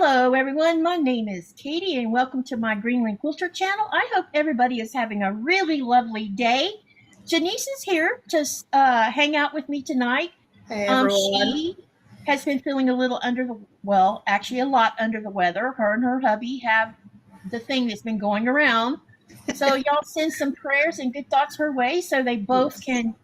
Hello everyone, my name is Katy and welcome to my Greenland Quilter channel. I hope everybody is having a really lovely day. Janice is here to hang out with me tonight. Hey everyone. She has been feeling a little actually a lot under the weather. Her and her hubby have the thing that's been going around. So y'all send some prayers and good thoughts her way so they both can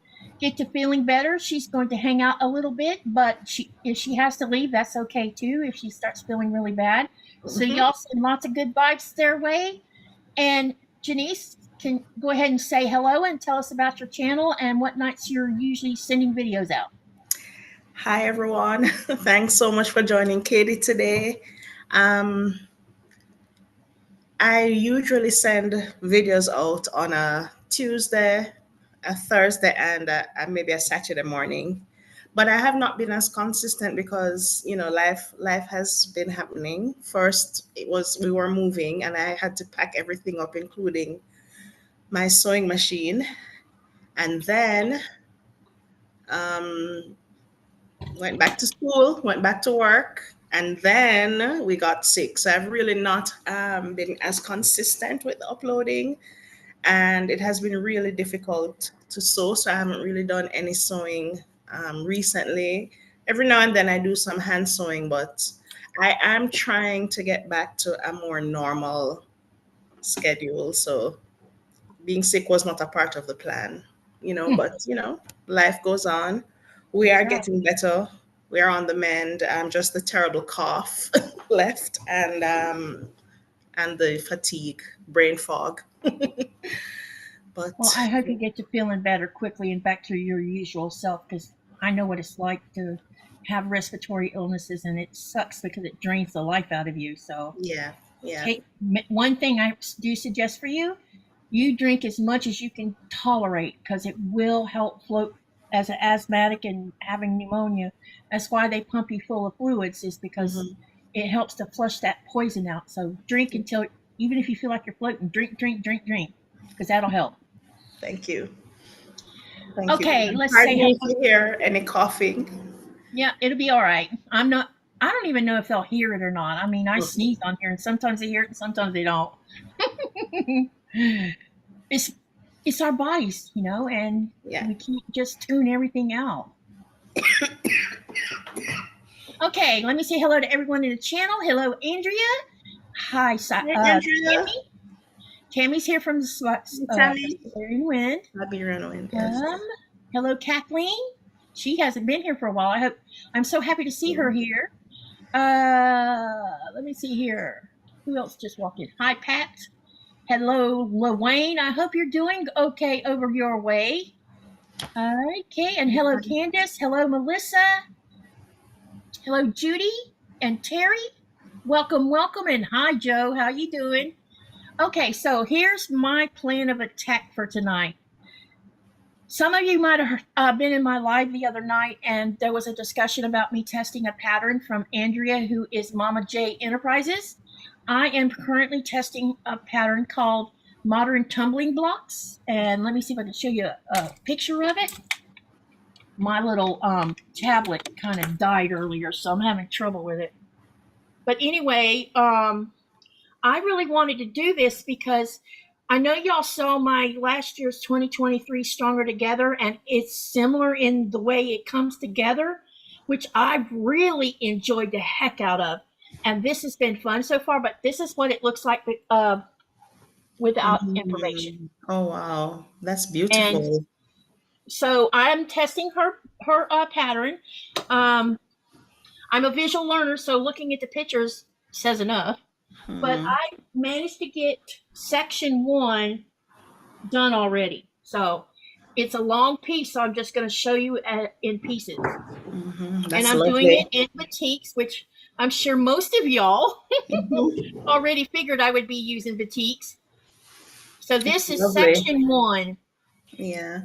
get to feeling better. She's going to hang out a little bit, but if she has to leave, that's okay too if she starts feeling really bad. So y'all send lots of good vibes their way. And Janice can go ahead and say hello and tell us about your channel and what nights you're usually sending videos out. Hi everyone. Thanks so much for joining Katy today. I usually send videos out on a Tuesday, a Thursday, and maybe a Saturday morning. But I have not been as consistent because life has been happening. First, we were moving, and I had to pack everything up, including my sewing machine, and then went back to school, went back to work, and then we got sick. So I've really not been as consistent with uploading, and it has been really difficult to sew. So I haven't really done any sewing recently. Every now and then I do some hand sewing, but I am trying to get back to a more normal schedule. So being sick was not a part of the plan, but life goes on. We are getting better. We are on the mend. Just the terrible cough left, and the fatigue, brain fog. But well, I hope you get to feeling better quickly and back to your usual self, because I know what it's like to have respiratory illnesses, and it sucks because it drains the life out of you. So yeah. One thing I do suggest for you: you drink as much as you can tolerate, because it will help float. As an asthmatic and having pneumonia, that's why they pump you full of fluids, is because it helps to flush that poison out. So drink until, even if you feel like you're floating, drink, because that'll help. Thank you. Okay, let's say if you hear any coughing. Yeah, it'll be all right. I don't even know if they'll hear it or not. I mean, I sneeze on here, and sometimes they hear it, and sometimes they don't. It's our bodies, and we can't just tune everything out. Okay, let me say hello to everyone in the channel. Hello, Andrea. Hi, Andrea. Tammy's here from the Siberian Wind. Yes. Hello, Kathleen. She hasn't been here for a while. I'm so happy to see her here. Let me see here. Who else just walked in? Hi, Pat. Hello, Wayne. I hope you're doing okay over your way. Okay, and hello, Candace. Hello, Melissa. Hello, Judy and Terry. Welcome, and hi, Joe. How you doing? Okay, so here's my plan of attack for tonight. Some of you might have been in my live the other night, and there was a discussion about me testing a pattern from Andrea, who is Mama J Enterprises. I am currently testing a pattern called Modern Tumbling Blocks, and let me see if I can show you a picture of it. My little tablet kind of died earlier, so I'm having trouble with it. But anyway, I really wanted to do this because I know y'all saw my last year's 2023 Stronger Together, and it's similar in the way it comes together, which I've really enjoyed the heck out of. And this has been fun so far, but this is what it looks like without information. Oh, wow. That's beautiful. And so I'm testing her pattern. I'm a visual learner, so looking at the pictures says enough. But I managed to get section 1 done already. So it's a long piece, so I'm just going to show you in pieces. And I'm doing it in batiks, which I'm sure most of y'all already figured I would be using batiks. So this is section 1. Yeah.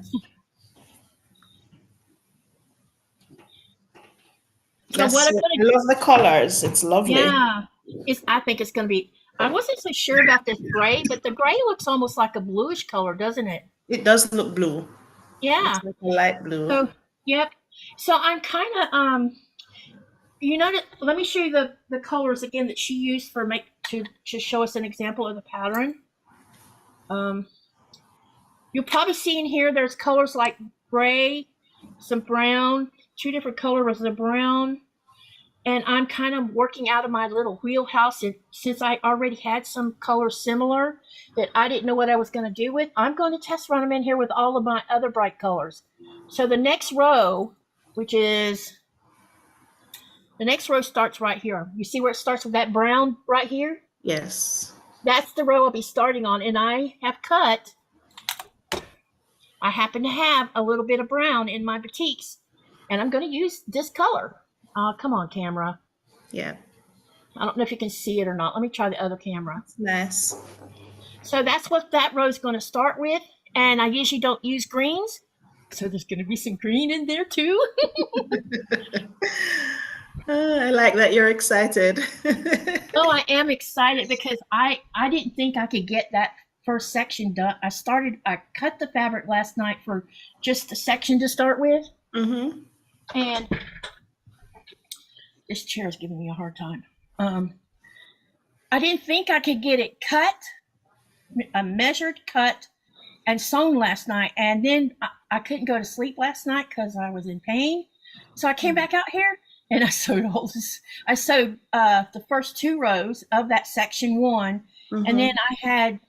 So what I'm I love the colors. It's lovely. Yeah. I think it's going to be, I wasn't so sure about this gray, but the gray looks almost like a bluish color, doesn't it? It does look blue. Yeah. It's like a light blue. So, yep. So I'm kind of, you know, let me show you the colors again that she used for to show us an example of the pattern. You'll probably see in here there's colors like gray, some brown, 2 different colors of brown. And I'm kind of working out of my little wheelhouse. And since I already had some colors similar that I didn't know what I was going to do with, I'm going to test run them in here with all of my other bright colors. So the next row, the next row starts right here. You see where it starts with that brown right here? Yes. That's the row I'll be starting on. And I happen to have a little bit of brown in my batiks. And I'm going to use this color. Come on, camera. Yeah. I don't know if you can see it or not. Let me try the other camera. Nice. So that's what that row is going to start with. And I usually don't use greens. So there's going to be some green in there too. I like that you're excited. Oh, I am excited because I didn't think I could get that first section done. I cut the fabric last night for just the section to start with. Mm-hmm. And this chair is giving me a hard time. I didn't think I could get it cut, measured, cut, and sewn last night. And then I couldn't go to sleep last night because I was in pain. So I came back out here and I sewed all this. I sewed the first 2 rows of that section 1. Mm-hmm. And then I had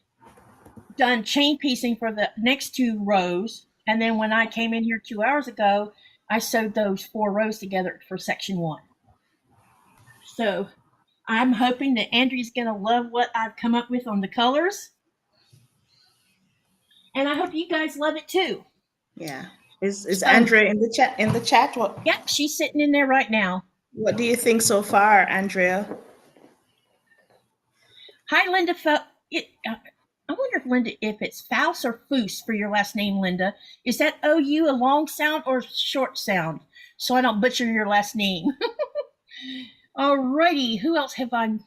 done chain piecing for the next 2 rows. And then when I came in here 2 hours ago, I sewed those 4 rows together for section 1. So I'm hoping that Andrea's going to love what I've come up with on the colors. And I hope you guys love it too. Yeah. Is Andrea in the chat? What? Yep, she's sitting in there right now. What do you think so far, Andrea? Hi, Linda. I wonder if Linda, if it's Faust or Foos for your last name, Linda. Is that OU a long sound or short sound? So I don't butcher your last name. Alrighty, who else have I?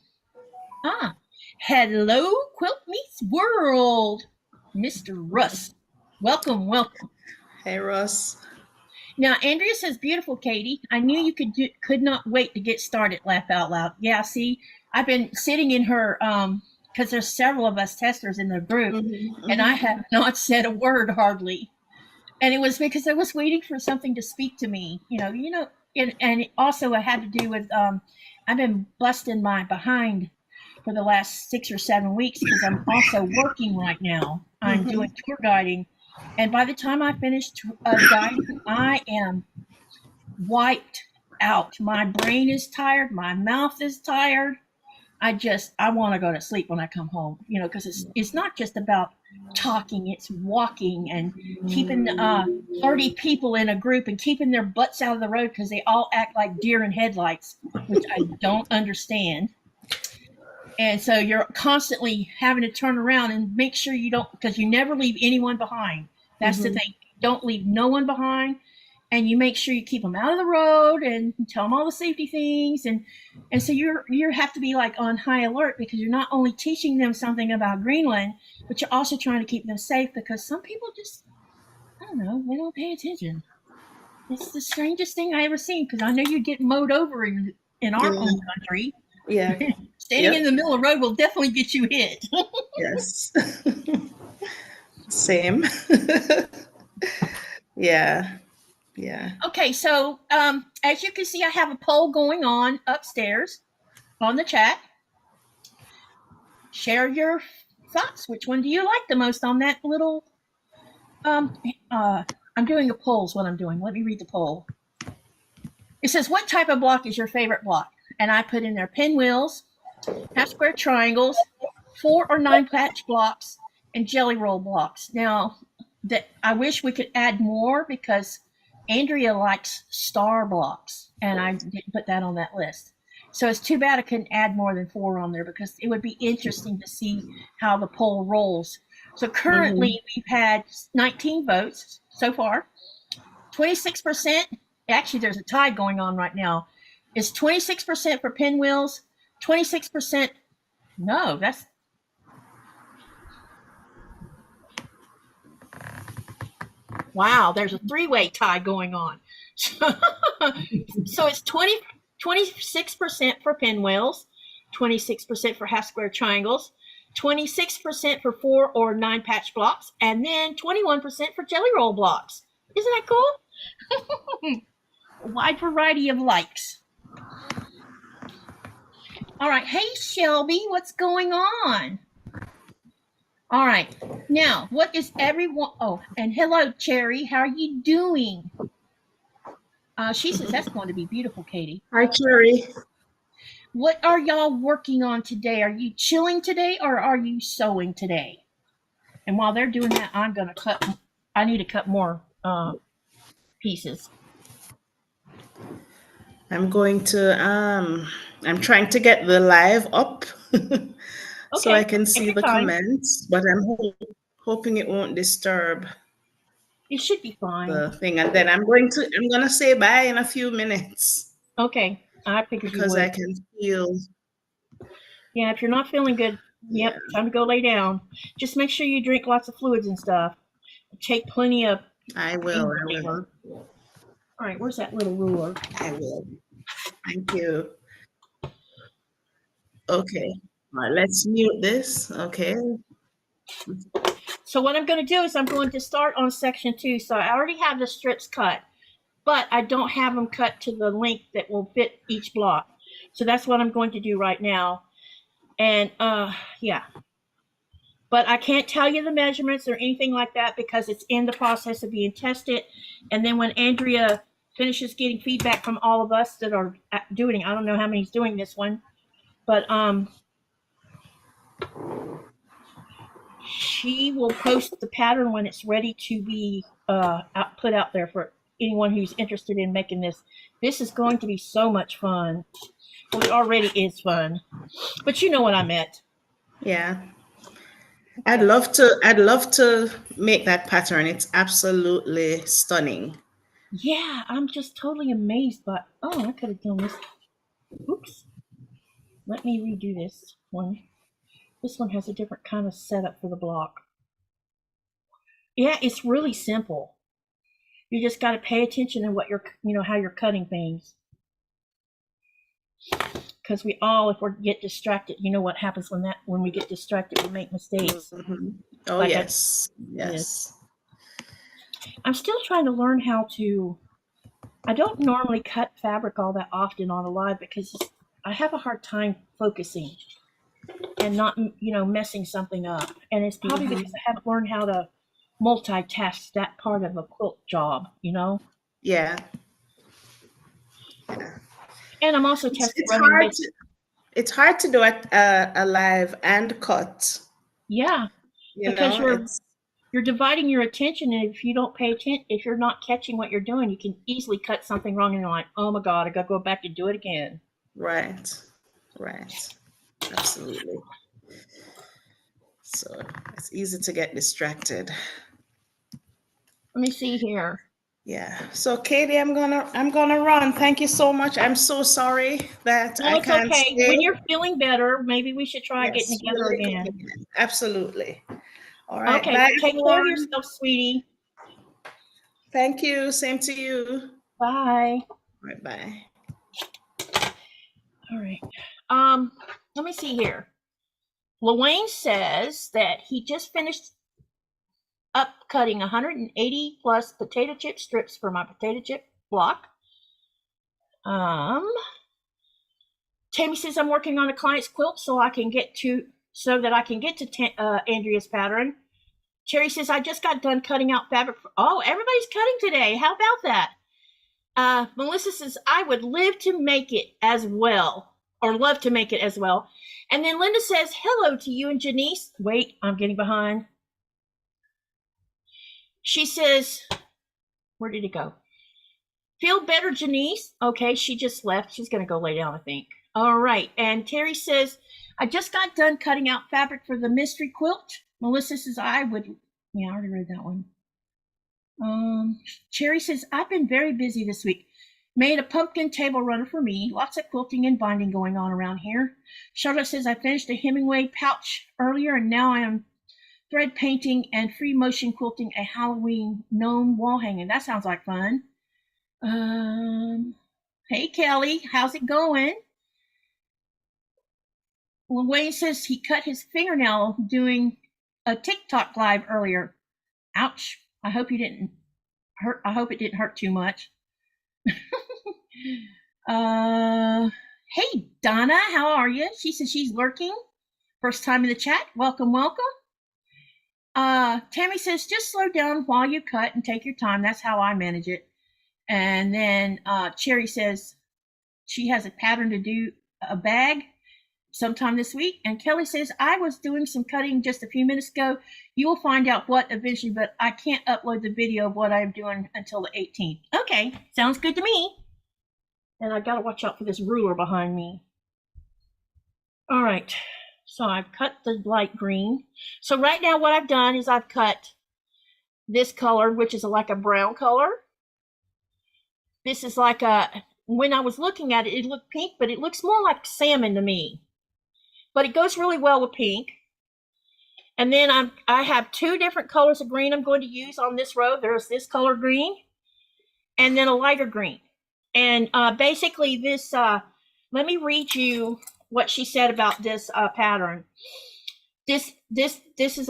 Hello, Quilt Meets World, Mr. Russ. Welcome. Hey, Russ. Now, Andrea says, beautiful, Katy. I knew you could not wait to get started. Laugh out loud. Yeah, see, I've been sitting in her, because there's several of us testers in the group, mm-hmm. and I have not said a word hardly. And it was because I was waiting for something to speak to me, and also it had to do with, I've been busting my behind for the last 6 or 7 weeks because I'm also working right now. I'm mm-hmm. doing tour guiding. And by the time I finish guiding, I am wiped out. My brain is tired. My mouth is tired. I want to go to sleep when I come home, because it's not just about talking. It's walking and keeping 30 people in a group and keeping their butts out of the road because they all act like deer in headlights, which I don't understand. And so you're constantly having to turn around and make sure you don't, because you never leave anyone behind. That's mm-hmm. the thing. Don't leave no one behind. And you make sure you keep them out of the road and tell them all the safety things. And so you have to be like on high alert because you're not only teaching them something about Greenland, but you're also trying to keep them safe because some people just, I don't know, they don't pay attention. It's the strangest thing I ever seen because I know you get mowed over in our own country. Yeah. Standing in the middle of the road will definitely get you hit. Yes. Same. Yeah. Yeah. Okay, so as you can see, I have a poll going on upstairs on the chat. Share your thoughts. Which one do you like the most on that little? I'm doing a poll is what I'm doing. Let me read the poll. It says, what type of block is your favorite block? And I put in there pinwheels, half square triangles, 4 or 9 patch blocks, and jelly roll blocks. Now, I wish we could add more because Andrea likes star blocks, and I didn't put that on that list. So it's too bad I couldn't add more than 4 on there because it would be interesting to see how the poll rolls. So currently we've had 19 votes so far. 26%, actually there's a tie going on right now, is 26% for pinwheels, 26%, no, that's, wow, there's a 3-way tie going on. So it's 20, 26% for pinwheels, 26% for half square triangles, 26% for 4 or 9 patch blocks, and then 21% for jelly roll blocks. Isn't that cool? A wide variety of likes. All right. Hey, Shelby, what's going on? All right. Now, what is everyone? Oh, and hello, Cherry. How are you doing? She says that's going to be beautiful, Katy. Hi, Cherry. What are y'all working on today? Are you chilling today or are you sewing today? And while they're doing that, I'm going to cut. I need to cut more pieces. I'm going to, I'm trying to get the live up so I can see the comments, but I'm hoping it won't disturb. It should be fine. The thing, and then I'm gonna say bye in a few minutes. Okay, I figured because you would. I can feel. Yeah, if you're not feeling good, yep, time to go lay down. Just make sure you drink lots of fluids and stuff. Take plenty of. I will. All right, where's that little ruler? I will. Thank you. Okay. All right, let's mute this. Okay. So what I'm going to do is I'm going to start on section 2. So I already have the strips cut, but I don't have them cut to the length that will fit each block. So that's what I'm going to do right now. And yeah. But I can't tell you the measurements or anything like that because it's in the process of being tested. And then when Andrea finishes getting feedback from all of us that are doing, I don't know how many's doing this one, but she will post the pattern when it's ready to be put out there for anyone who's interested in making this. This is going to be so much fun. Well, it already is fun, but you know what I meant. Yeah. I'd love to make that pattern. It's absolutely stunning. Yeah, I'm just totally amazed by. Oh, I could have done this. Oops. Let me redo this one. This one has a different kind of setup for the block. Yeah, it's really simple. You just got to pay attention to what how you're cutting things. Because we all, if we get distracted, you know what happens when we get distracted, we make mistakes. Mm-hmm. Oh, like yes. Yes. I'm still trying to learn how to. I don't normally cut fabric all that often on a live because I have a hard time focusing and not, messing something up. And it's probably because I haven't learned how to multitask that part of a quilt job, Yeah. Yeah. And I'm also testing. It's hard to do a live and cut. Yeah. Because you're dividing your attention, and if you don't pay attention, if you're not catching what you're doing, you can easily cut something wrong and you're like, oh my God, I gotta go back and do it again. Right. Absolutely. So it's easy to get distracted. Let me see here. Yeah. So Katy, I'm gonna run. Thank you so much. I'm so sorry that I can't okay. Stay. When you're feeling better, maybe we should try getting together again. Absolutely. All right. Okay. Bye, take care of yourself, sweetie. Thank you. Same to you. Bye. All right. Bye. All right. Let me see here. Lwayne says that he just finished up cutting 180 plus potato chip strips for my potato chip block. Tammy says I'm working on a client's quilt so that I can get to Andrea's pattern. Cherry says I just got done cutting out fabric. Everybody's cutting today. How about that? Melissa says I would live to make it as well, or love to make it as well. And then Linda says hello to you and Janice. Wait, I'm getting behind. She says, where did it go? Feel better, Janice? Okay, she just left. She's going to go lay down, I think. All right. And Terry says, I just got done cutting out fabric for the mystery quilt. Melissa says, I already read that one. Cherry says, I've been very busy this week. Made a pumpkin table runner for me. Lots of quilting and binding going on around here. Charlotte says, I finished a Hemingway pouch earlier, and now I am thread painting and free motion quilting a Halloween gnome wall hanging. That sounds like fun. Hey, Kelly, how's it going? Well, Wayne says he cut his fingernail doing a TikTok live earlier. Ouch. I hope you didn't hurt. I hope it didn't hurt too much. Hey, Donna, how are you? She says she's lurking. First time in the chat. Welcome, welcome. Tammy says just slow down while you cut and take your time. That's how I manage it. And then Cherry says she has a pattern to do a bag sometime this week. And Kelly says, I was doing some cutting just a few minutes ago. You will find out what eventually, but I can't upload the video of what I'm doing until the 18th. Okay, sounds good to me. And I gotta watch out for this ruler behind me. All right, so I've cut the light green. So right now what I've done is I've cut this color, which is like a brown color. This is like a, when I was looking at it, it looked pink, but it looks more like salmon to me. But it goes really well with pink. And then I have two different colors of green I'm going to use on this row. There's this color green and then a lighter green. And basically this, let me read you what she said about this pattern. This is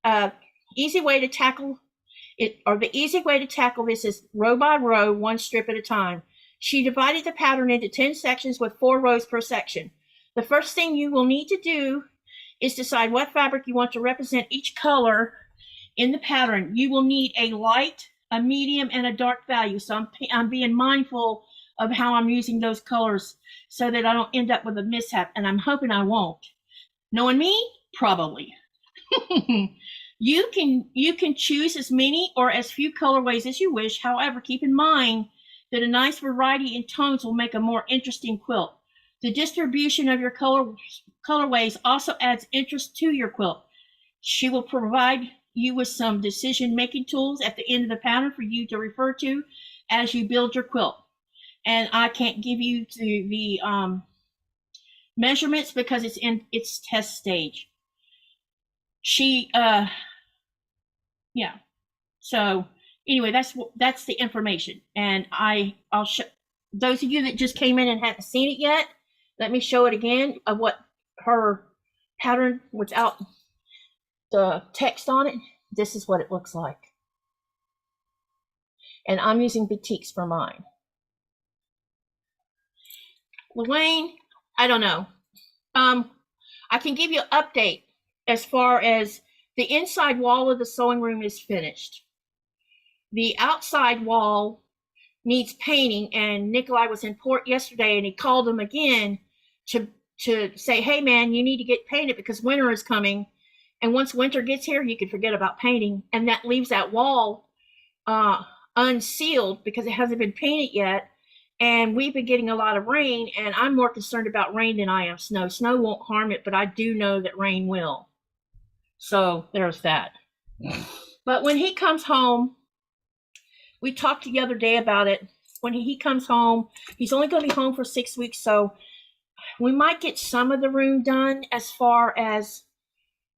a easy way to tackle it, or the easy way to tackle this is row by row, one strip at a time. She divided the pattern into 10 sections with 4 rows per section. The first thing you will need to do is decide what fabric you want to represent each color in the pattern. You will need a light, a medium, and a dark value. So I'm being mindful of how I'm using those colors so that I don't end up with a mishap, and I'm hoping I won't. Knowing me, probably. You can choose as many or as few colorways as you wish. However, keep in mind that a nice variety in tones will make a more interesting quilt. The distribution of your colorways also adds interest to your quilt. She will provide you with some decision-making tools at the end of the pattern for you to refer to as you build your quilt. And I can't give you the measurements because it's in its test stage. Yeah. So anyway, that's the information. And I'll show those of you that just came in and haven't seen it yet. Let me show it again of what her pattern without the text on it. This is what it looks like. And I'm using batiks for mine. Luane, I don't know. I can give you an update as far as the inside wall of the sewing room is finished. The outside wall needs painting, and Nikolai was in port yesterday and he called him again to say, hey man, you need to get painted because winter is coming. And once winter gets here, you can forget about painting. And that leaves that wall unsealed because it hasn't been painted yet. And we've been getting a lot of rain, and I'm more concerned about rain than I am snow. Snow won't harm it, but I do know that rain will. So there's that. But when he comes home, we talked the other day about it. When he comes home, he's only going to be home for 6 weeks, so we might get some of the room done as far as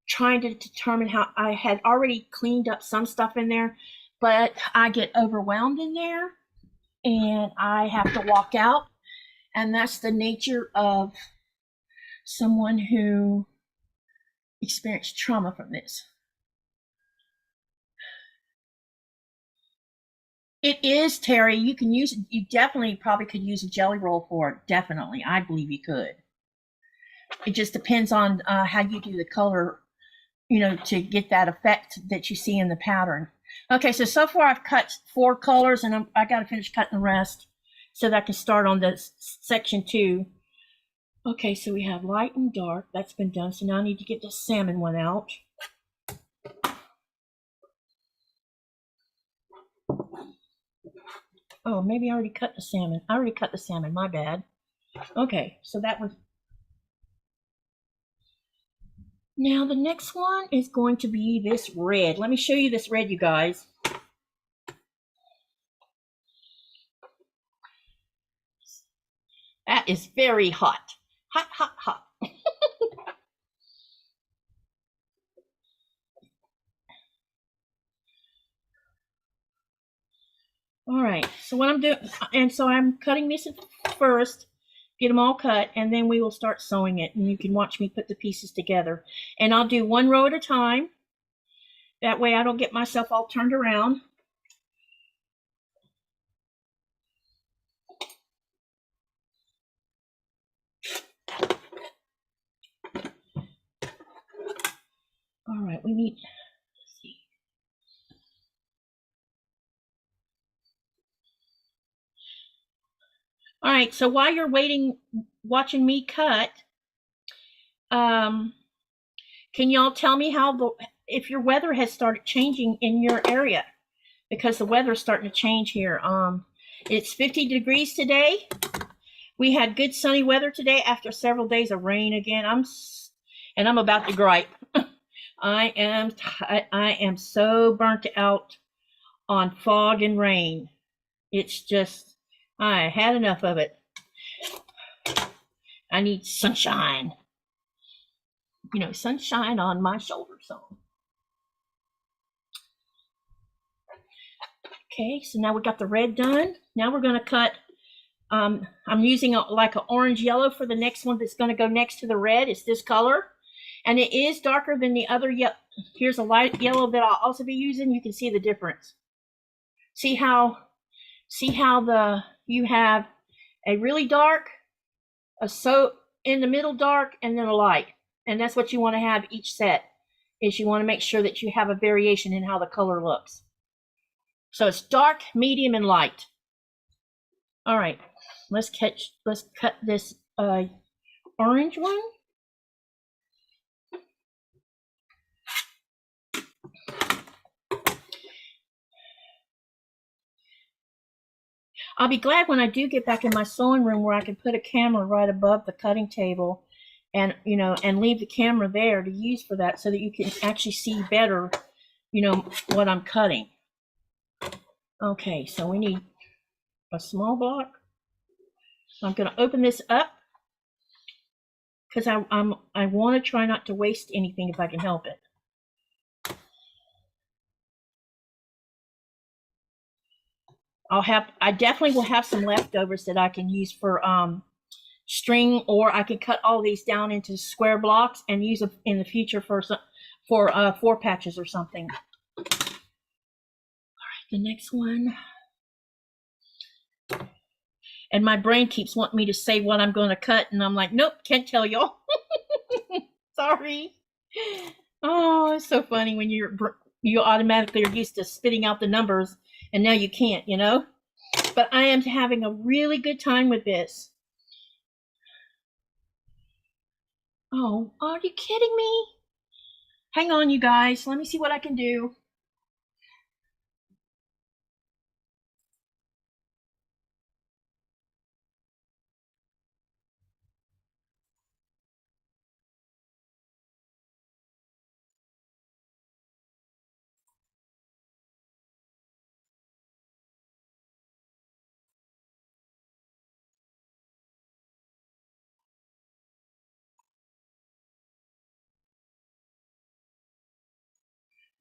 trying to determine how. I had already cleaned up some stuff in there, but I get overwhelmed in there and I have to walk out. And that's the nature of someone who experienced trauma from this. It is, Terry. You can use it. You definitely probably could use a jelly roll for it. Definitely. I believe you could. It just depends on how you do the color, to get that effect that you see in the pattern. Okay, so far I've cut 4 colors, and I got to finish cutting the rest so that I can start on this section 2. Okay, so we have light and dark. That's been done. So now I need to get the salmon one out. Oh, maybe I already cut the salmon. I already cut the salmon. My bad. Okay, so that was. Now the next one is going to be this red. Let me show you this red, you guys. That is very hot. Hot, hot, hot. All right, so what I'm doing, and so I'm cutting this first, get them all cut, and then we will start sewing it, and you can watch me put the pieces together. And I'll do one row at a time. That way I don't get myself all turned around. All right, we need, let's see. All right, so while you're watching me cut, can y'all tell me if your weather has started changing in your area? Because the weather's starting to change here. It's 50 degrees today. We had good sunny weather today after several days of rain again. I'm about to gripe. I am so burnt out on fog and rain. It's just, I had enough of it. I need sunshine. You know, sunshine on my shoulder. So, okay, so now we got the red done. Now we're going to cut. I'm using like an orange yellow for the next one that's going to go next to the red. It's this color, and it is darker than the other yellow. Here's a light yellow that I'll also be using. You can see the difference. See how you have a really dark, a so in the middle dark, and then a light. And that's what you want to have each set, is you want to make sure that you have a variation in how the color looks. So it's dark, medium, and light. All right, let's cut this orange one. I'll be glad when I do get back in my sewing room where I can put a camera right above the cutting table, and and leave the camera there to use for that, so that you can actually see better, what I'm cutting. Okay, so we need a small block. I'm going to open this up because I want to try not to waste anything if I can help it. I definitely will have some leftovers that I can use for string, or I can cut all these down into square blocks and use them in the future for 4 patches or something. All right, the next one. And my brain keeps wanting me to say what I'm going to cut, and I'm like, nope, can't tell y'all. Sorry. Oh, it's so funny when you automatically are used to spitting out the numbers, and now you can't, But I am having a really good time with this. Oh, are you kidding me? Hang on, you guys. Let me see what I can do.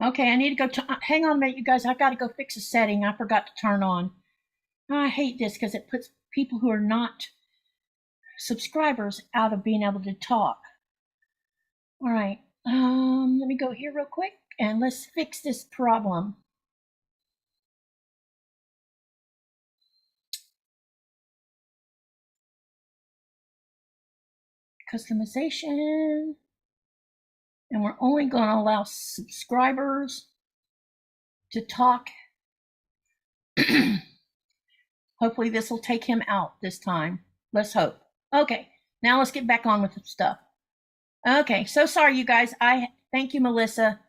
Okay, I need to go. Hang on a minute, you guys. I got to go fix a setting I forgot to turn on. I hate this because it puts people who are not subscribers out of being able to talk. All right, let me go here real quick and let's fix this problem. Customization, and we're only going to allow subscribers to talk. Hopefully this will take him out this time. Let's hope. Okay, now let's get back on with the stuff. Okay, so sorry, you guys. Thank you, Melissa.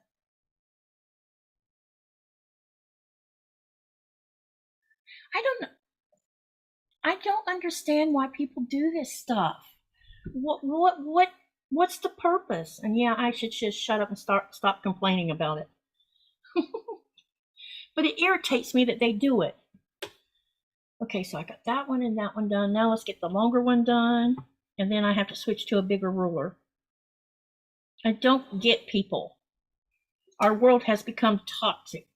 I don't understand why people do this stuff. What's the purpose? And yeah, I should just shut up and stop complaining about it. But it irritates me that they do it. Okay, so I got that one and that one done. Now let's get the longer one done, and then I have to switch to a bigger ruler. I don't get people. Our world has become toxic.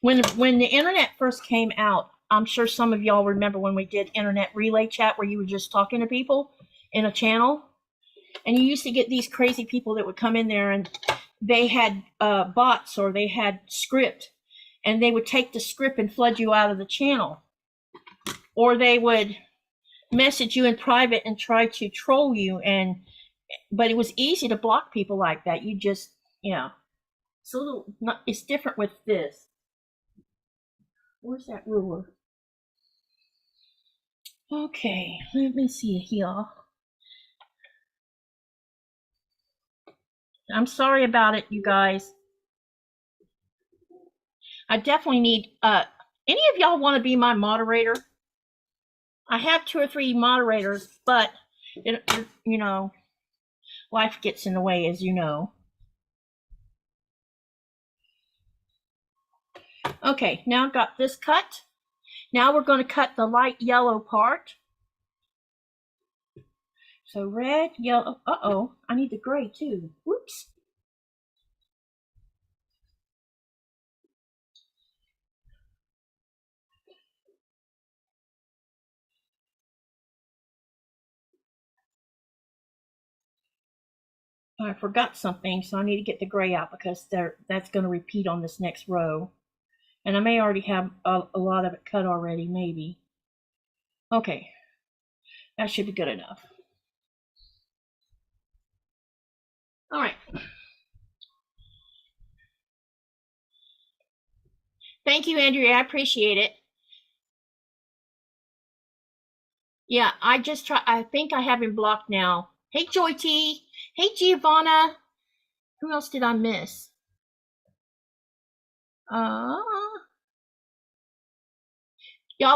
When the internet first came out, I'm sure some of y'all remember when we did internet relay chat where you were just talking to people in a channel, and you used to get these crazy people that would come in there and they had bots or they had script, and they would take the script and flood you out of the channel, or they would message you in private and try to troll you. But it was easy to block people like that. You just, it's a little, it's different with this. Where's that ruler? Okay, let me see here. I'm sorry about it, you guys. I definitely need, any of y'all want to be my moderator? I have 2 or 3 moderators, but, life gets in the way, as you know. Okay, now I've got this cut. Now we're going to cut the light yellow part. So red, yellow, uh-oh, I need the gray too. Whoops. I forgot something, so I need to get the gray out because that's going to repeat on this next row. And I may already have a lot of it cut already, maybe. Okay, that should be good enough. All right. Thank you, Andrea. I appreciate it. Yeah, I think I have him blocked now. Hey, Joy T. Hey, Giovanna. Who else did I miss? Y'all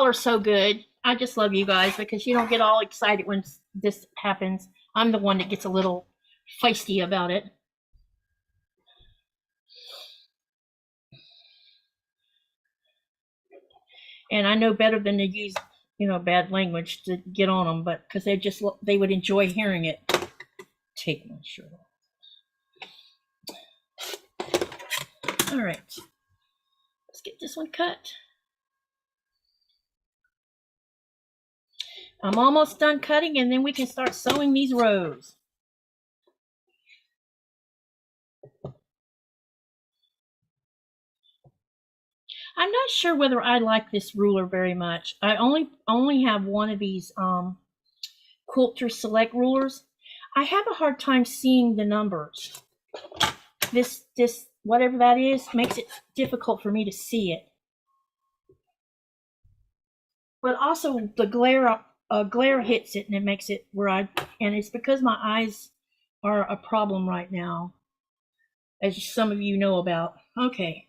are so good. I just love you guys because you don't get all excited when this happens. I'm the one that gets a little feisty about it. And I know better than to use, bad language to get on them, but because they would enjoy hearing it. Take my shirt off. All right, let's get this one cut. I'm almost done cutting, and then we can start sewing these rows. I'm not sure whether I like this ruler very much. I only have one of these Quilter Select rulers. I have a hard time seeing the numbers. This whatever that is makes it difficult for me to see it. But also the glare hits it and it makes it and it's because my eyes are a problem right now, as some of you know about. Okay.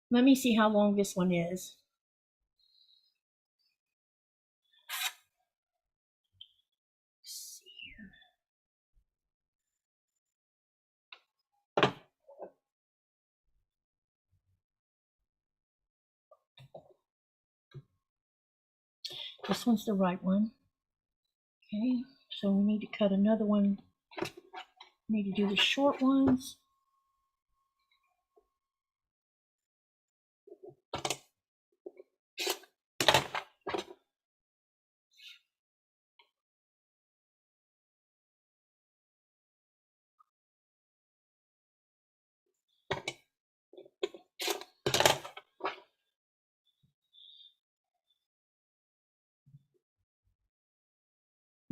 Let me see how long this one is. Let's see here. This one's the right one. Okay, so we need to cut another one. We need to do the short ones.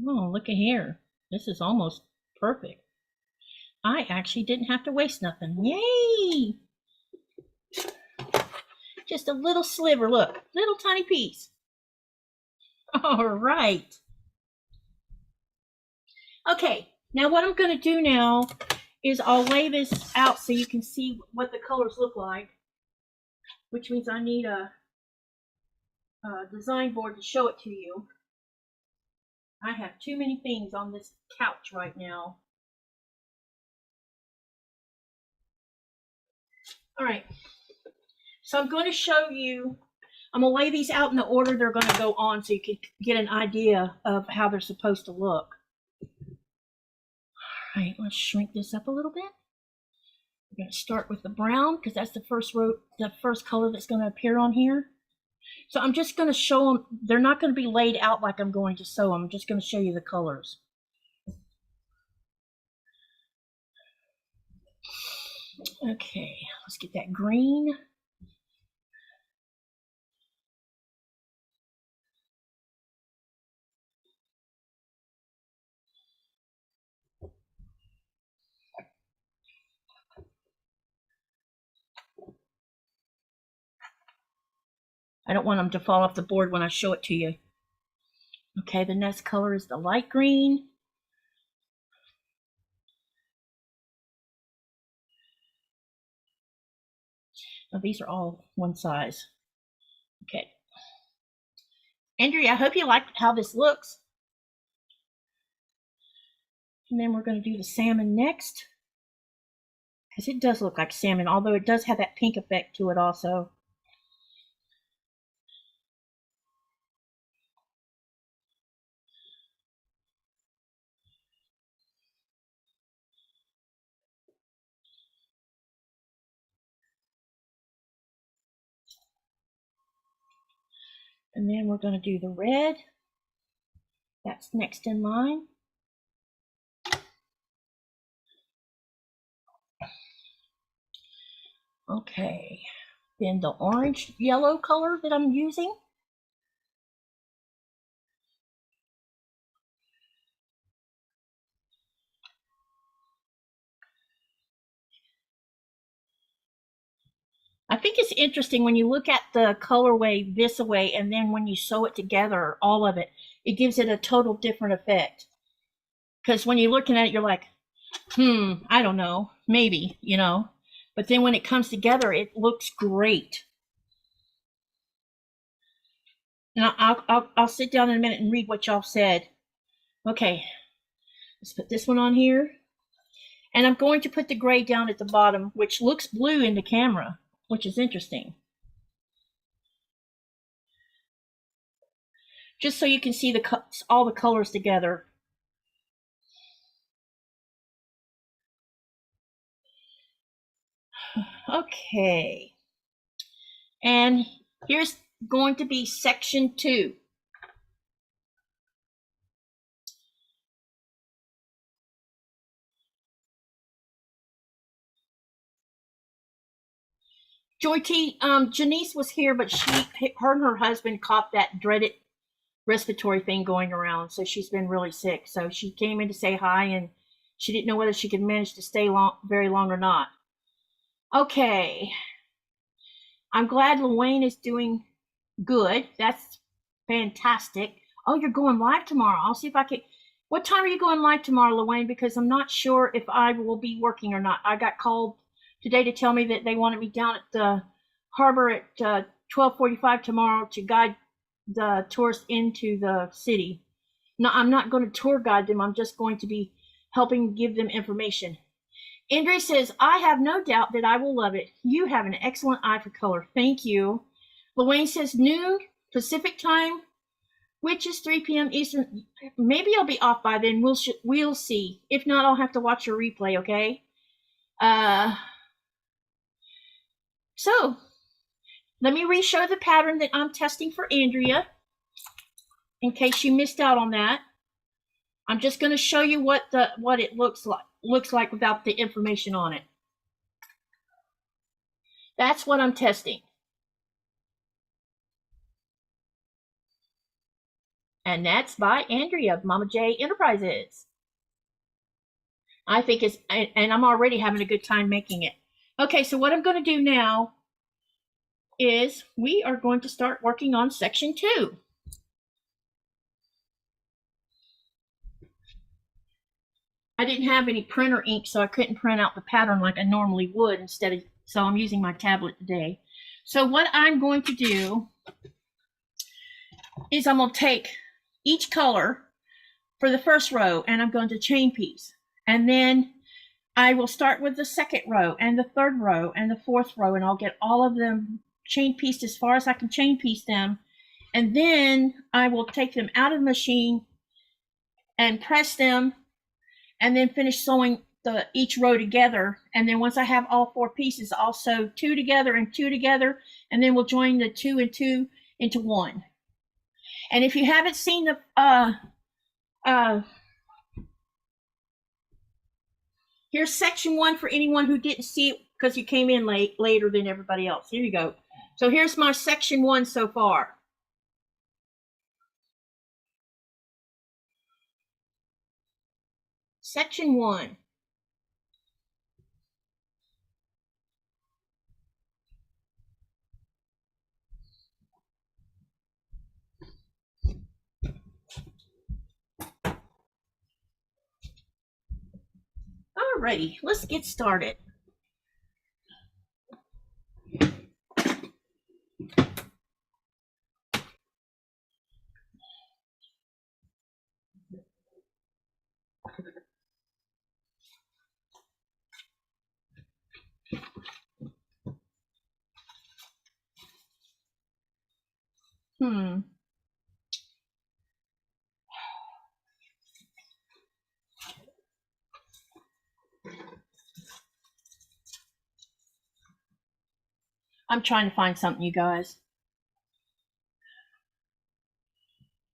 Oh, look at here. This is almost perfect. I actually didn't have to waste nothing. Yay! Just a little sliver, look, little tiny piece. All right. Okay, now what I'm going to do now is I'll lay this out so you can see what the colors look like, which means I need a design board to show it to you. I have too many things on this couch right now. All right, so I'm going to show you, I'm going to lay these out in the order they're going to go on so you can get an idea of how they're supposed to look. All right, let's shrink this up a little bit. We're going to start with the brown because that's the first row, the first color that's going to appear on here. So I'm just going to show them. They're not going to be laid out like I'm going to sew them. I'm just going to show you the colors. Okay, let's get that green. I don't want them to fall off the board when I show it to you. Okay, the next color is the light green. Now, these are all one size. Okay. Andrea, I hope you like how this looks. And then we're going to do the salmon next. Because it does look like salmon, although it does have that pink effect to it also. And then we're going to do the red. That's next in line. Okay, then the orange yellow color that I'm using. I think it's interesting when you look at the colorway this way and then when you sew it together, all of it, it gives it a total different effect. Because when you're looking at it, you're like, I don't know, maybe, you know. But then when it comes together, it looks great. And I'll sit down in a minute and read what y'all said. Okay, let's put this one on here. And I'm going to put the gray down at the bottom, which looks blue in the camera, which is interesting. Just so you can see all the colors together. Okay. And here's going to be section 2. Joy T, Janice was here, but her and her husband caught that dreaded respiratory thing going around, so she's been really sick. So she came in to say hi, and she didn't know whether she could manage to stay very long or not. Okay. I'm glad Luane is doing good. That's fantastic. Oh, you're going live tomorrow. I'll see if I can. What time are you going live tomorrow, Luane? Because I'm not sure if I will be working or not. I got called today to tell me that they wanted me down at the harbor at 12:45 tomorrow to guide the tourists into the city. No, I'm not going to tour guide them. I'm just going to be helping give them information. Andre says, I have no doubt that I will love it. You have an excellent eye for color. Thank you. Luane says, noon Pacific time, which is 3 p.m. Eastern. Maybe I'll be off by then. We'll see. If not, I'll have to watch your replay, okay? So, let me re-show the pattern that I'm testing for Andrea, in case you missed out on that. I'm just going to show you what it looks like without the information on it. That's what I'm testing. And that's by Andrea of Mama J Enterprises. I think it's, and I'm already having a good time making it. Okay, so what I'm going to do now is we are going to start working on section 2. I didn't have any printer ink, so I couldn't print out the pattern like I normally would so I'm using my tablet today. So what I'm going to do is I'm going to take each color for the first row and I'm going to chain piece. And then I will start with the second row and the third row and the fourth row, and I'll get all of them chain pieced as far as I can chain piece them. And then I will take them out of the machine and press them and then finish sewing each row together, and then once I have all 4 pieces, I'll sew 2 together and 2 together, and then we'll join the 2 and 2 into 1. And if you haven't seen the here's section 1 for anyone who didn't see it because you came in later than everybody else. Here you go. So here's my section 1 so far. Section 1. Alrighty, let's get started. I'm trying to find something, you guys.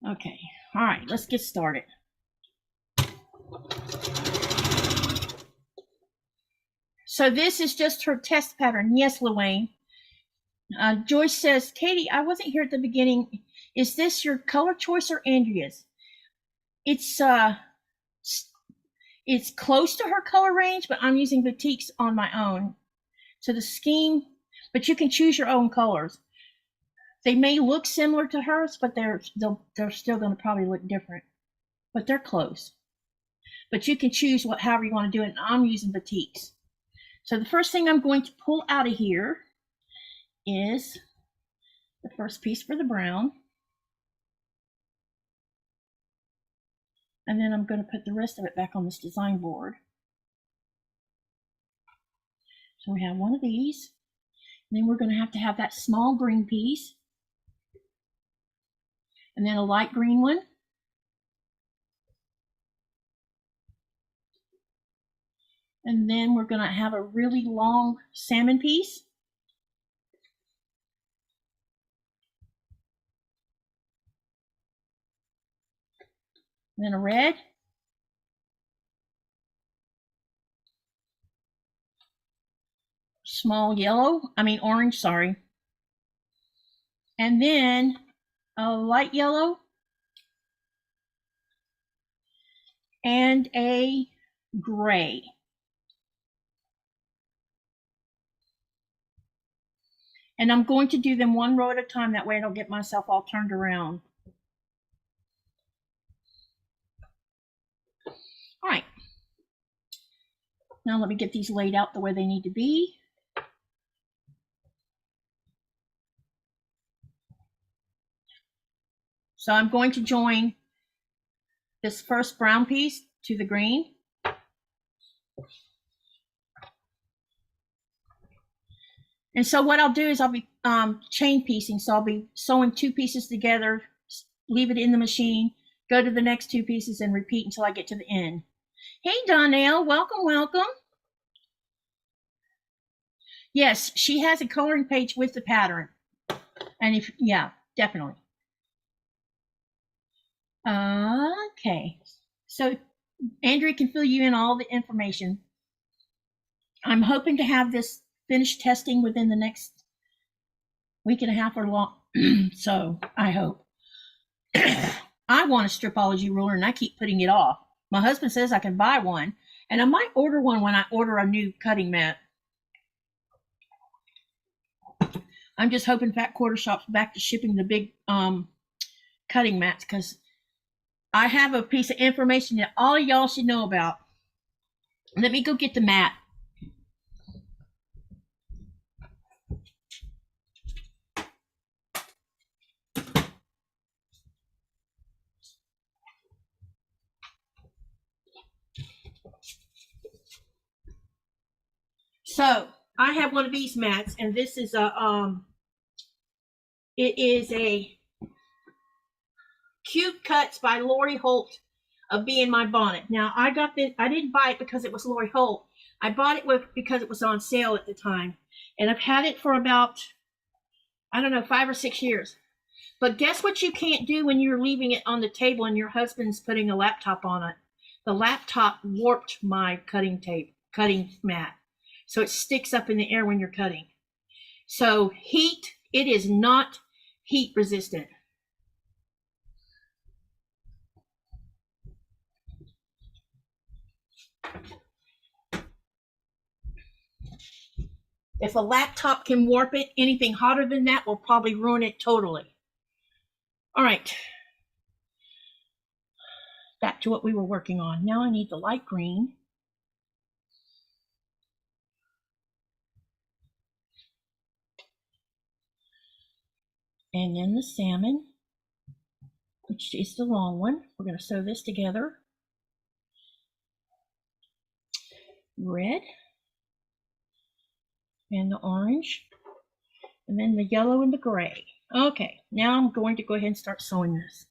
Okay, all right, let's get started. So this is just her test pattern. Yes, Luane. Joyce says, Katie, I wasn't here at the beginning. Is this your color choice or Andrea's? It's close to her color range, but I'm using batiks on my own. So the scheme, but you can choose your own colors. They may look similar to hers, but they're still going to probably look different. But they're close. But you can choose however you want to do it. And I'm using batiks. So the first thing I'm going to pull out of here is the first piece for the brown. And then I'm going to put the rest of it back on this design board. So we have one of these. And then we're going to have that small green piece. And then a light green one. And then we're going to have a really long salmon piece. And then a red. Small yellow, orange, sorry. And then a light yellow. And a gray. And I'm going to do them one row at a time. That way I don't get myself all turned around. All right. Now let me get these laid out the way they need to be. So I'm going to join this first brown piece to the green. And so what I'll do is I'll be chain piecing. So I'll be sewing 2 pieces together, leave it in the machine, go to the next 2 pieces and repeat until I get to the end. Hey, Donnell, welcome, welcome. Yes, she has a coloring page with the pattern. And yeah, definitely. Okay, so Andrea can fill you in all the information. I'm hoping to have this finished testing within the next week and a half or long. So I hope. I want a stripology ruler and I keep putting it off. My husband says I can buy one, and I might order one when I order a new cutting mat. I'm just hoping Fat Quarter Shop's back to shipping the big cutting mats, because I have a piece of information that all of y'all should know about. Let me go get the mat. So I have one of these mats, and this is it is a Cute Cuts by Lori Holt of being my bonnet. Now I got this, I didn't buy it because it was Lori Holt. I bought it because it was on sale at the time. And I've had it for about, I don't know, 5 or 6 years. But guess what you can't do when you're leaving it on the table and your husband's putting a laptop on it? The laptop warped my cutting mat. So it sticks up in the air when you're cutting. So heat, it is not heat resistant. If a laptop can warp it, anything hotter than that will probably ruin it totally. All right. Back to what we were working on. Now I need the light green. And then the salmon, which is the long one. We're going to sew this together. Red. And the orange. And then the yellow and the gray. Okay, now I'm going to go ahead and start sewing this.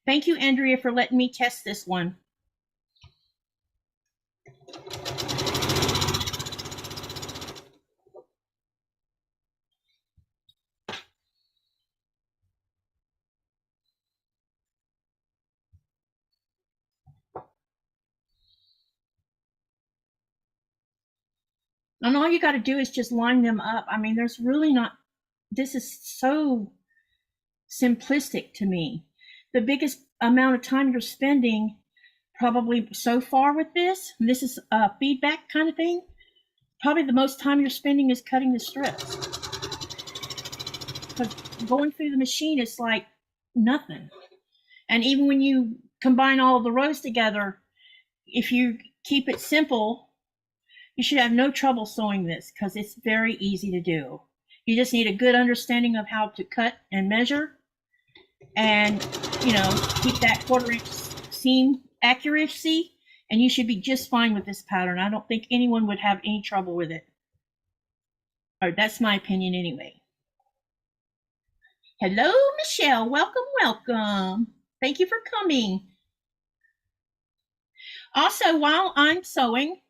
Thank you, Andrea, for letting me test this one. And all you got to do is just line them up. I mean, there's really not, this is so simplistic to me. The biggest amount of time you're spending probably so far with this is a feedback kind of thing, probably the most time you're spending is cutting the strips. Because going through the machine is like nothing. And even when you combine all of the rows together, if you keep it simple, you should have no trouble sewing this because it's very easy to do. You just need a good understanding of how to cut and measure and, you know, keep that 1/4 inch seam accuracy, and you should be just fine with this pattern. I don't think anyone would have any trouble with it. Or that's my opinion anyway. Hello, Michelle. Welcome, welcome. Thank you for coming. Also, while I'm sewing,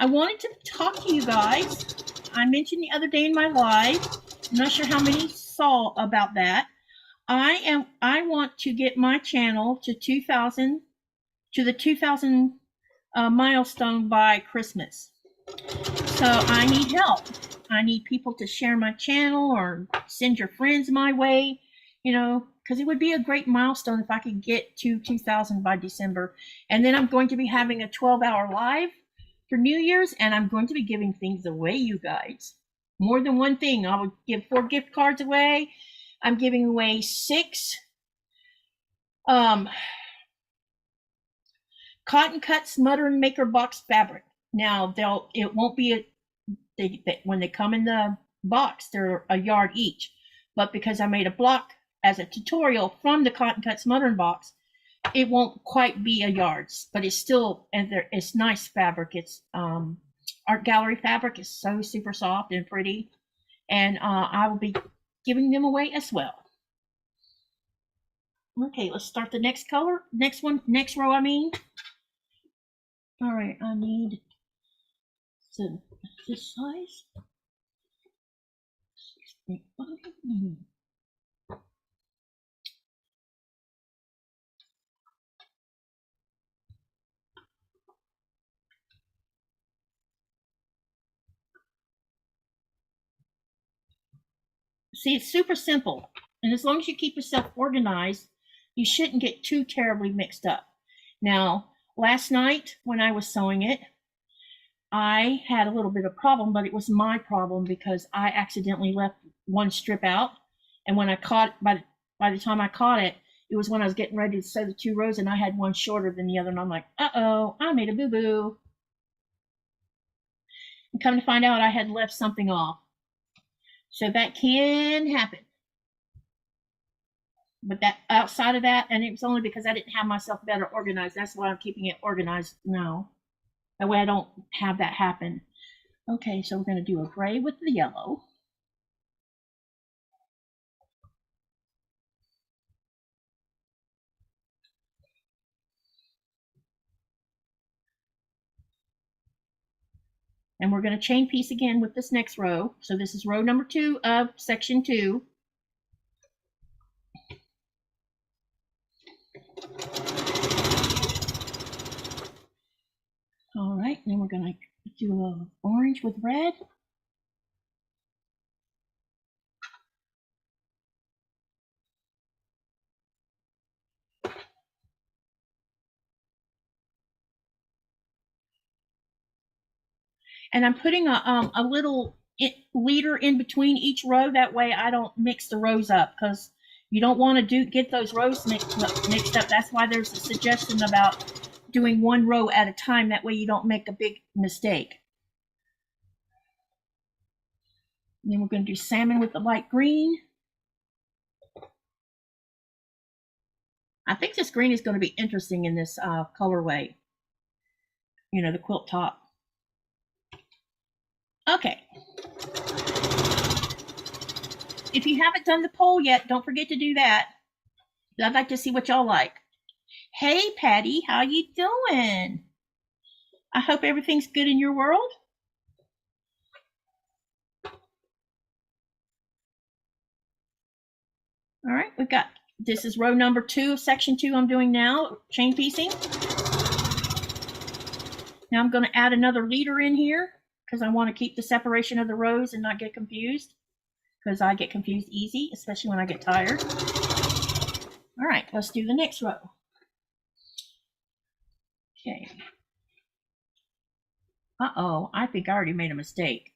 I wanted to talk to you guys. I mentioned the other day in my live, I'm not sure how many saw about that. I want to get my channel to 2,000, to the 2,000 milestone by Christmas. So I need help. I need people to share my channel or send your friends my way, you know, because it would be a great milestone if I could get to 2,000 by December. And then I'm going to be having a 12-hour live for New Year's, and I'm going to be giving things away, you guys. More than one thing. I would give 4 gift cards away. I'm giving away 6 Cotton Cuts Modern Maker Box fabric. Now, it won't be when they come in the box, they're a yard each. But because I made a block as a tutorial from the Cotton Cuts Modern box, it won't quite be a yard, but it's still, and it's nice fabric. It's Art Gallery fabric. Is so super soft and pretty, and I will be giving them away as well. Okay, let's start the next color. Next row, I mean. All right, I need some this size. See, it's super simple. And as long as you keep yourself organized, you shouldn't get too terribly mixed up. Now, last night when I was sewing it, I had a little bit of problem, but it was my problem because I accidentally left one strip out. And when I caught, by the time I caught it, it was when I was getting ready to sew the 2 rows and I had one shorter than the other. And I'm like, uh-oh, I made a boo-boo. And come to find out I had left something off. So that can happen. But that outside of that, and it was only because I didn't have myself better organized. That's why I'm keeping it organized now. That way I don't have that happen. Okay, so we're going to do a gray with the yellow. And we're going to chain piece again with this next row. So this is row number 2 of section 2. All right, then we're going to do a orange with red. And I'm putting a little leader in between each row. That way I don't mix the rows up, because you don't want to get those rows mixed up. That's why there's a suggestion about doing one row at a time. That way you don't make a big mistake. And then we're going to do salmon with the light green. I think this green is going to be interesting in this colorway. You know, the quilt top. Okay. If you haven't done the poll yet, don't forget to do that. I'd like to see what y'all like. Hey, Patty, how you doing? I hope everything's good in your world. All right, we've got, this is row number 2 of section 2 I'm doing now, chain piecing. Now I'm going to add another leader in here, because I want to keep the separation of the rows and not get confused, because I get confused easy, especially when I get tired. All right, let's do the next row. Okay. Uh-oh, I think I already made a mistake.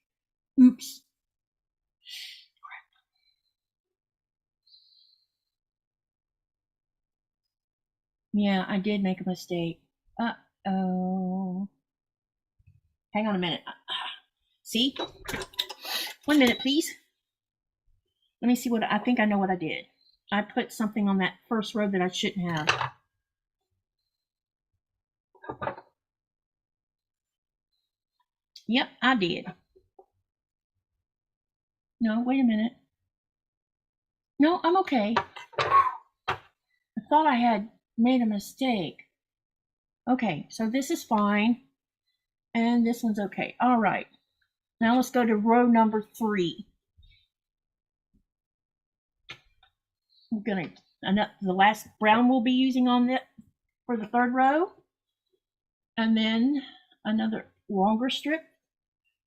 Oops. Yeah, I did make a mistake. Uh-oh. Hang on a minute. See? 1 minute, please. Let me see what I think. I know what I did. I put something on that first row that I shouldn't have. Yep, I did. No, wait a minute. No, I'm okay. I thought I had made a mistake. Okay, so this is fine. And this one's okay. All right. Now let's go to row number 3. We're gonna, the last brown we'll be using on that for the 3rd row. And then another longer strip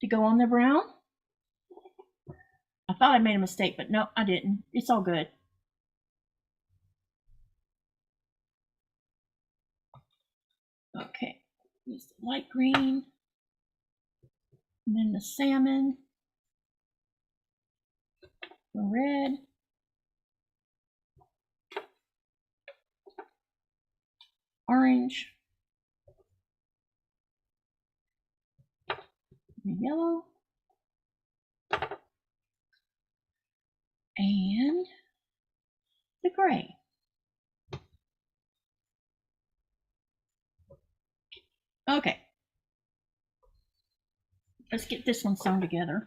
to go on the brown. I thought I made a mistake, but no, I didn't. It's all good. Okay, use the light green, and then the salmon, the red, orange, the yellow, and the gray. Okay, let's get this one sewn together.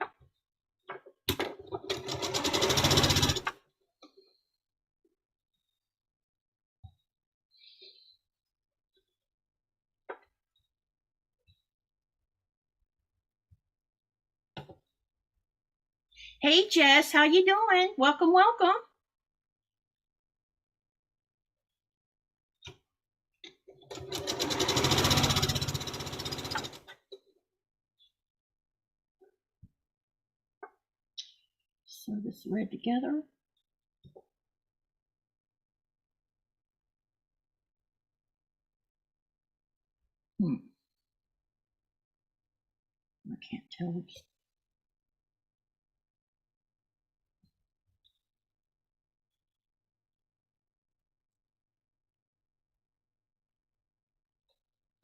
Hey Jess, how you doing? Welcome, welcome. Sew this red together. I can't tell which.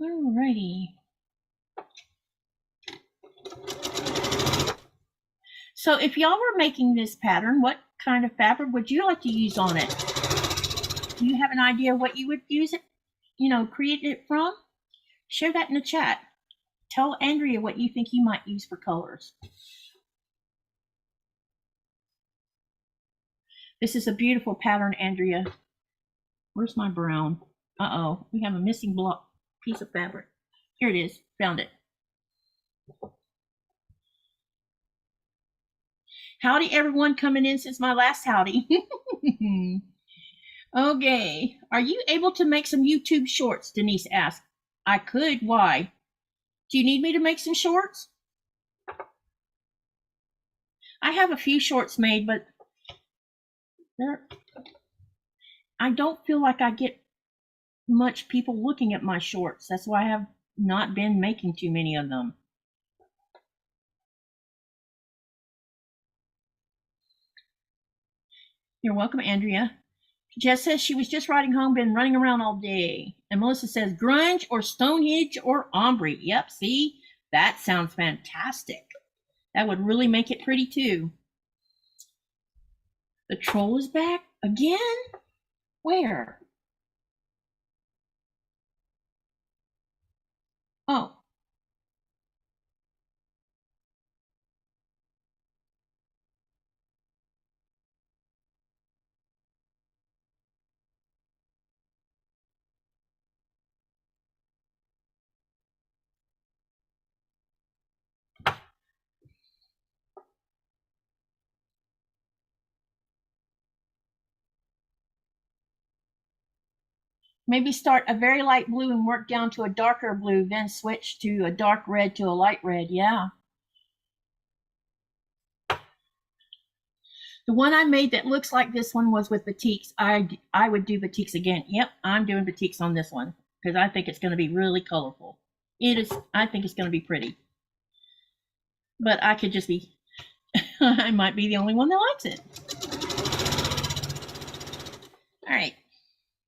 Alrighty. So if y'all were making this pattern, what kind of fabric would you like to use on it? Do you have an idea what you would use it, create it from? Share that in the chat. tell Andrea what you think you might use for colors. This is a beautiful pattern, Andrea. Where's my brown? Uh-oh, we have a missing block piece of fabric. Here it is, found it. Howdy, everyone coming in since my last howdy. Okay, are you able to make some YouTube shorts? Denise asked. I could, why? Do you need me to make some shorts? I have a few shorts made, but I don't feel like I get much people looking at my shorts. That's why I have not been making too many of them. You're welcome, Andrea. Jess says she was just riding home, been running around all day. And Melissa says grunge or Stonehenge or ombre. Yep, see? That sounds fantastic. That would really make it pretty too. The troll is back again? Where? Oh. Maybe start a very light blue and work down to a darker blue, then switch to a dark red to a light red. Yeah. The one I made that looks like this one was with batiks. I would do batiks again. Yep, I'm doing batiks on this one because I think it's going to be really colorful. It is. I think it's going to be pretty. But I could just be, I might be the only one that likes it. All right.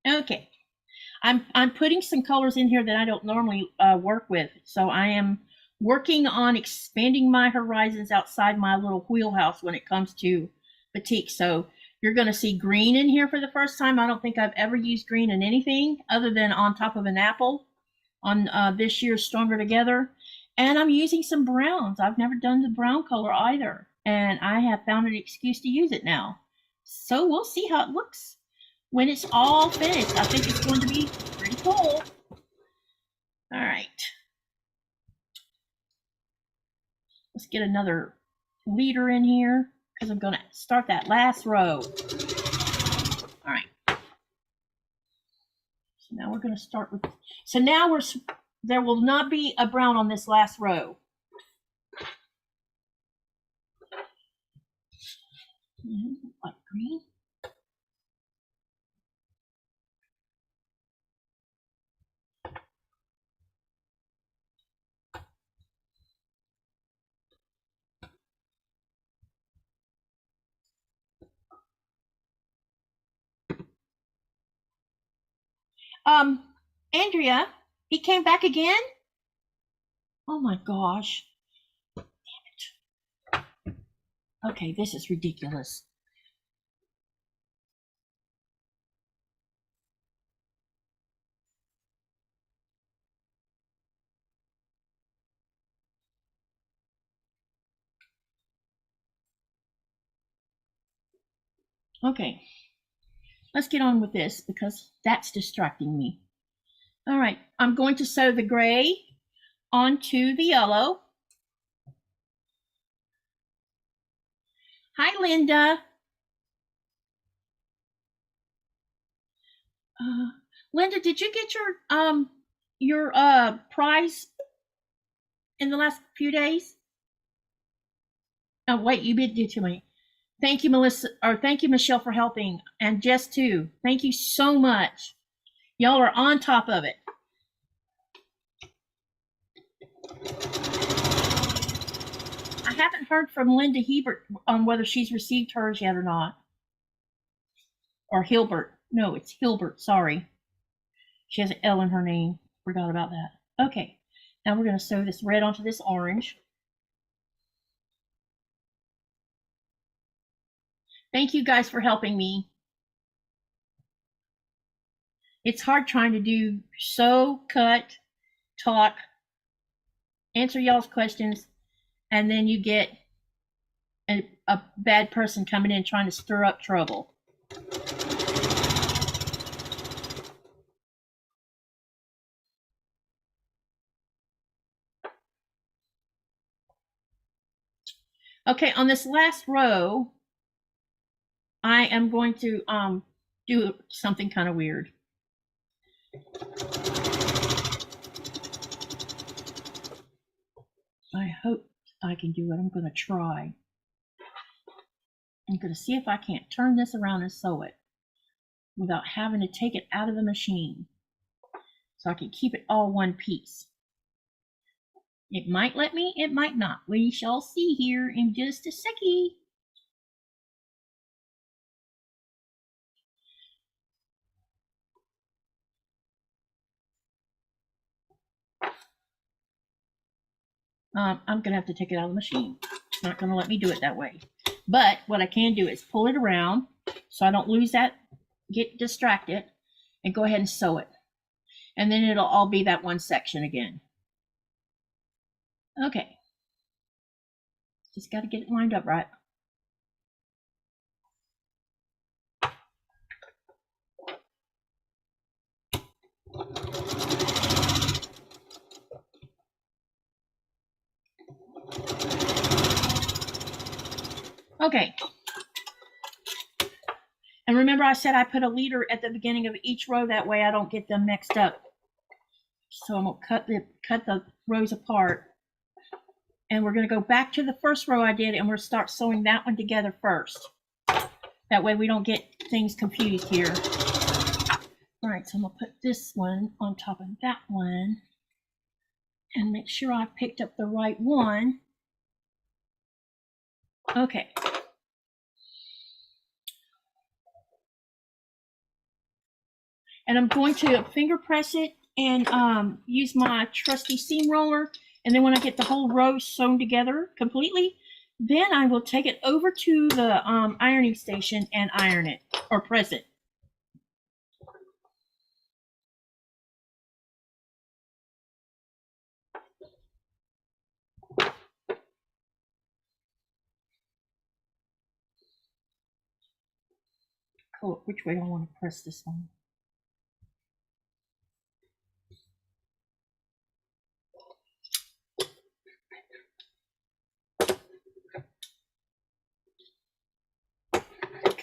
Okay. I'm putting some colors in here that I don't normally work with. So I am working on expanding my horizons outside my little wheelhouse when it comes to batik. So you're going to see green in here for the first time. I don't think I've ever used green in anything other than on top of an apple on this year's Stronger Together. And I'm using some browns. I've never done the brown color either. And I have found an excuse to use it now. So we'll see how it looks when it's all finished. I think it's going to be pretty cool. All right. Let's get another leader in here because I'm going to start that last row. All right. So now we're going to start with, so now there will not be a brown on this last row. Like green. Andrea, he came back again? Oh my gosh. Damn it. Okay, this is ridiculous. Okay, let's get on with this because that's distracting me. All right, I'm going to sew the gray onto the yellow. Hi, Linda. Linda, did you get your prize in the last few days? Oh, wait, you did to me. Thank you, Melissa, or thank you, Michelle, for helping, and Jess too. Thank you so much. Y'all are on top of it. I haven't heard from Linda Hebert on whether she's received hers yet or not. Or Hilbert. No, it's Hilbert. Sorry. She has an L in her name. Forgot about that. Okay. Now we're going to sew this red onto this orange. Thank you guys for helping me. It's hard trying to do sew, cut, talk, answer y'all's questions, and then you get a bad person coming in trying to stir up trouble. Okay, on this last row, I am going to do something kind of weird. I hope I can do it. I'm going to try. I'm going to see if I can't turn this around and sew it without having to take it out of the machine, so I can keep it all one piece. It might let me, it might not. We shall see here in just a seckie. I'm going to have to take it out of the machine. It's not going to let me do it that way. But what I can do is pull it around so I don't lose that, get distracted, and go ahead and sew it. And then it'll all be that one section again. Okay. Just got to get it lined up right. Okay. And remember I said I put a leader at the beginning of each row, that way I don't get them mixed up. So I'm going to cut the rows apart. And we're going to go back to the first row I did, and we'll start sewing that one together first. That way we don't get things confused here. All right, so I'm going to put this one on top of that one and make sure I picked up the right one. Okay. And I'm going to finger press it and use my trusty seam roller. And then when I get the whole row sewn together completely, then I will take it over to the ironing station and iron it, or press it. Cool. Which way do I want to press this one?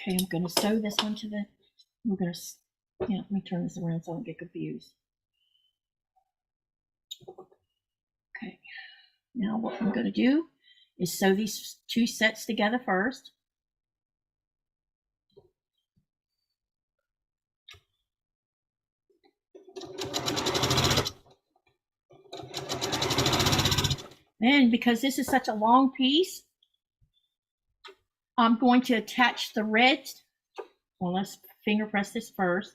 Okay, I'm going to sew this one to the, we're going to, yeah, let me turn this around so I don't get confused. Okay, now what I'm going to do is sew these two sets together first. Then, because this is such a long piece, I'm going to attach the red. Well, let's finger press this first,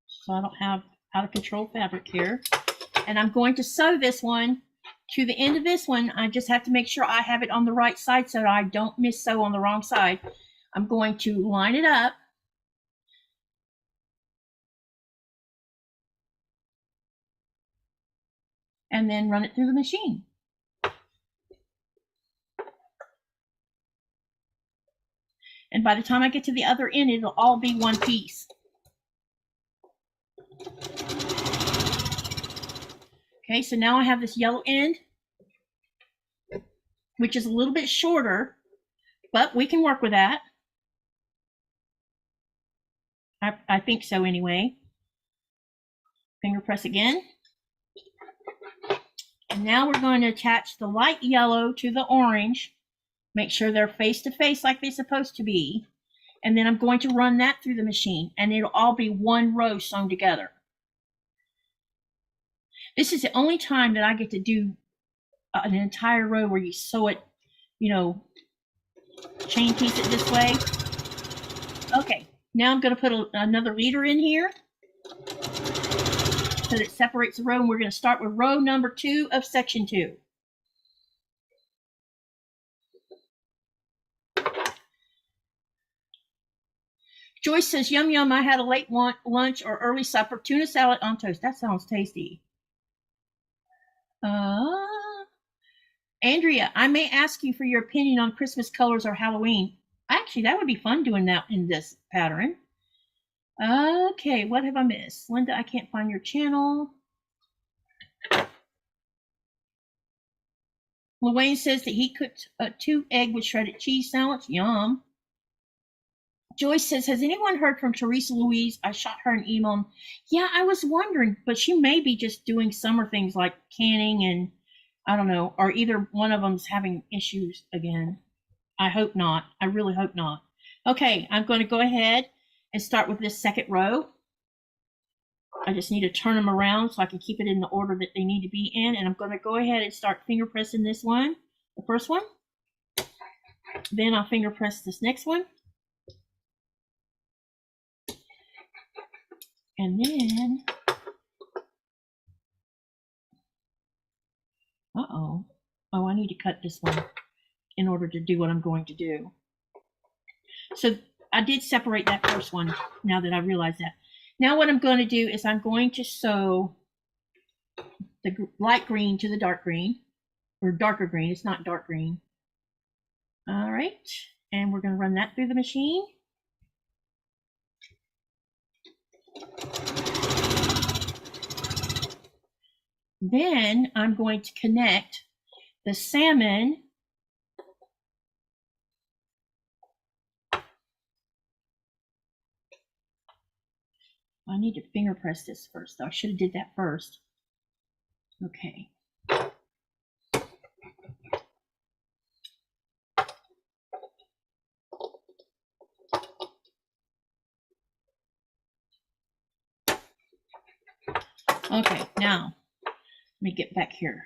so I don't have out of control fabric here. And I'm going to sew this one to the end of this one. I just have to make sure I have it on the right side so that I don't miss sew on the wrong side. I'm going to line it up. And then run it through the machine. And by the time I get to the other end, it'll all be one piece. Okay, so now I have this yellow end, which is a little bit shorter, but we can work with that. I think so anyway. Finger press again. And now we're going to attach the light yellow to the orange. Make sure they're face to face like they're supposed to be. And then I'm going to run that through the machine, and it'll all be one row sewn together. This is the only time that I get to do an entire row where you sew it, you know, chain piece it this way. Okay, now I'm going to put another leader in here so that it separates the row, and we're going to start with row number 2 of section 2. Joyce says, yum, yum, I had a late lunch or early supper, tuna salad on toast. That sounds tasty. Andrea, I may ask you for your opinion on Christmas colors or Halloween. Actually, that would be fun doing that in this pattern. Okay, what have I missed? Linda, I can't find your channel. Luane says that he cooked 2 egg with shredded cheese sandwich. Yum. Joyce says, has anyone heard from Teresa Louise? I shot her an email. Yeah, I was wondering, but she may be just doing summer things like canning and I don't know, or either one of them's having issues again. I hope not. I really hope not. Okay, I'm going to go ahead and start with this second row. I just need to turn them around so I can keep it in the order that they need to be in. And I'm going to go ahead and start finger pressing this one, the first one. Then I'll finger press this next one. And then, oh, I need to cut this one in order to do what I'm going to do. So I did separate that first one now that I realize that. Now what I'm going to do is I'm going to sew the light green to the dark green, or darker green. It's not dark green. All right, and we're going to run that through the machine. Then I'm going to connect the salmon I need to finger press this first, though. I should have did that first. Okay. Okay, now let me get back here.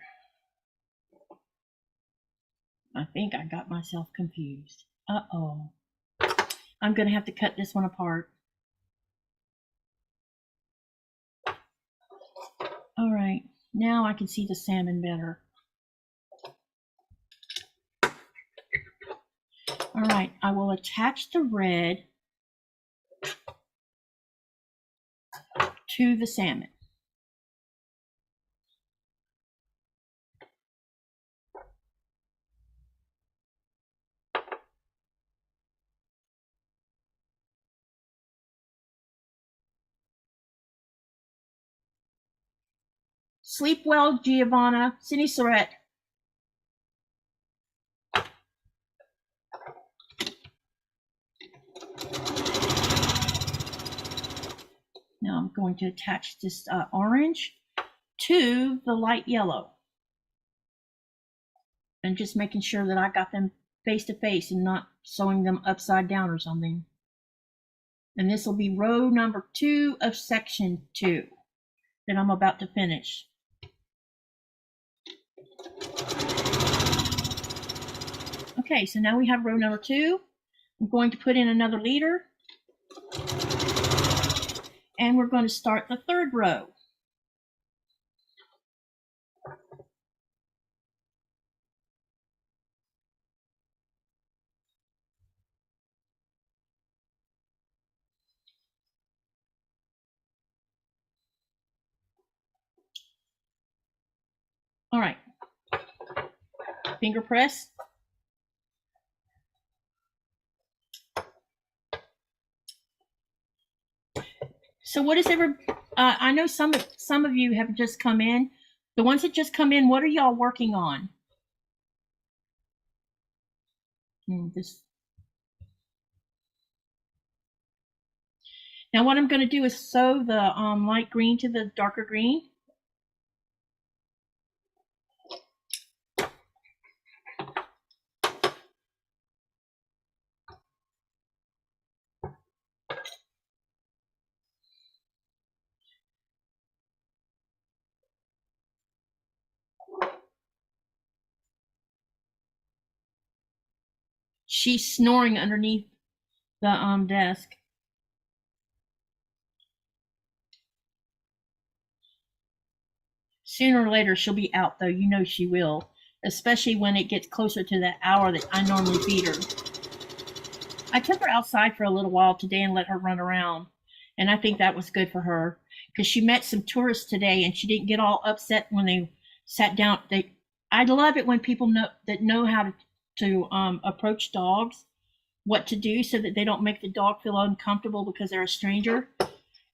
I think I got myself confused. Uh-oh. I'm going to have to cut this one apart. All right, now I can see the salmon better. All right, I will attach the red to the salmon. Sleep well, Giovanna. Cindy Surette. Now I'm going to attach this orange to the light yellow. And just making sure that I got them face to face and not sewing them upside down or something. And this will be row number 2 of section 2 that I'm about to finish. Okay, so now we have row number 2. I'm going to put in another leader. And we're going to start the third row. All right, finger press. So what is I know some of you have just come in. The ones that just come in, what are y'all working on? Now what I'm going to do is sew the light green to the darker green. She's snoring underneath the desk. Sooner or later she'll be out, though. You know she will, especially when it gets closer to that hour that I normally feed her. I took her outside for a little while today and let her run around, and I think that was good for her because she met some tourists today and she didn't get all upset when they sat down. I love it when people know how to approach dogs, what to do so that they don't make the dog feel uncomfortable because they're a stranger.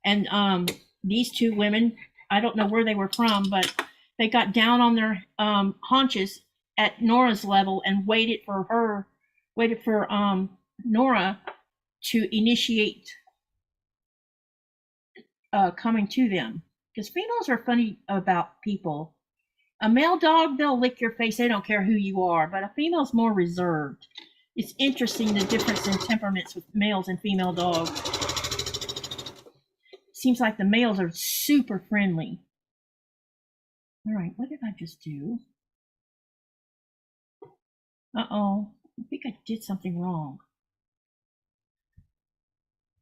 And these two women, I don't know where they were from, but they got down on their haunches at Nora's level and waited for Nora to initiate coming to them. Because females are funny about people. A male dog, they'll lick your face. They don't care who you are. But a female's more reserved. It's interesting the difference in temperaments with males and female dogs. Seems like the males are super friendly. All right, what did I just do? Uh-oh, I think I did something wrong.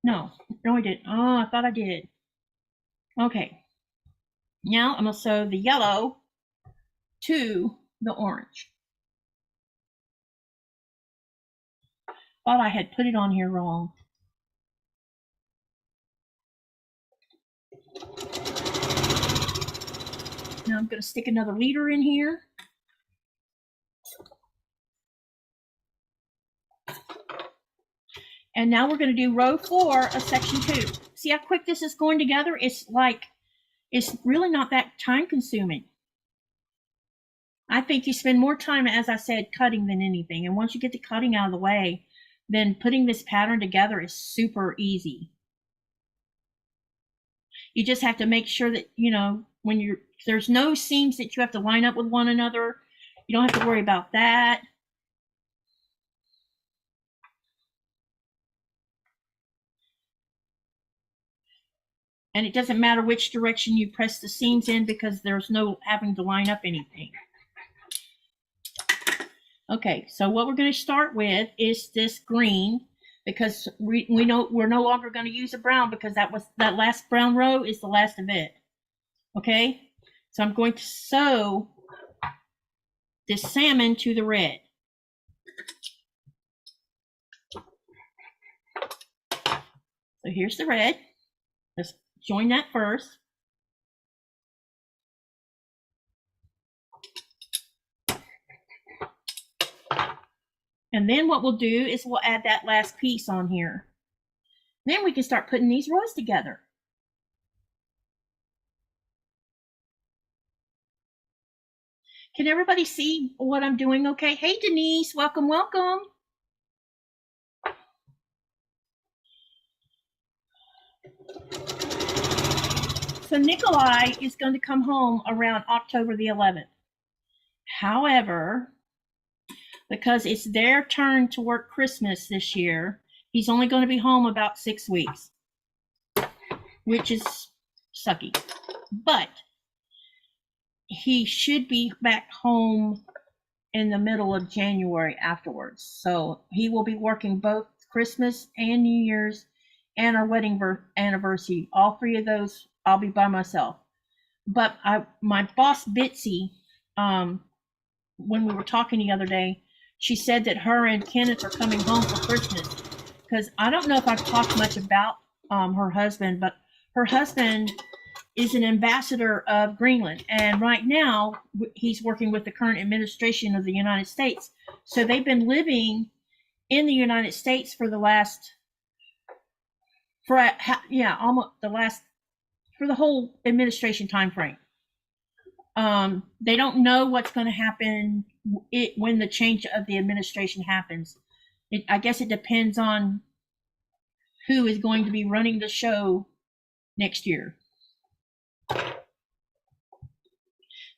No, I didn't. Oh, I thought I did. Okay, now I'm gonna sew the yellow to the orange. Thought I had put it on here wrong. Now I'm going to stick another leader in here. And now we're going to do row 4 of section 2. See how quick this is going together? It's really not that time consuming. I think you spend more time, as I said, cutting than anything. And once you get the cutting out of the way, then putting this pattern together is super easy. You just have to make sure that, you know, when there's no seams that you have to line up with one another. You don't have to worry about that. And it doesn't matter which direction you press the seams in because there's no having to line up anything. Okay, so what we're going to start with is this green, because we know we're no longer going to use a brown because that last brown row is the last of it. Okay, so I'm going to sew this salmon to the red. So here's the red. Let's join that first. And then what we'll do is we'll add that last piece on here. Then we can start putting these rows together. Can everybody see what I'm doing okay? Hey, Denise, welcome, welcome. So Nikolai is going to come home around October the 11th. However, because it's their turn to work Christmas this year, he's only going to be home about 6 weeks, which is sucky. But he should be back home in the middle of January afterwards. So he will be working both Christmas and New Year's and our wedding anniversary. All 3 of those, I'll be by myself. But my boss, Bitsy, when we were talking the other day, she said that her and Kenneth are coming home for Christmas. Because I don't know if I've talked much about her husband, but her husband is an ambassador of Greenland. And right now, he's working with the current administration of the United States. So they've been living in the United States for the whole administration time frame. They don't know what's going to happen when the change of the administration happens. I guess it depends on who is going to be running the show next year.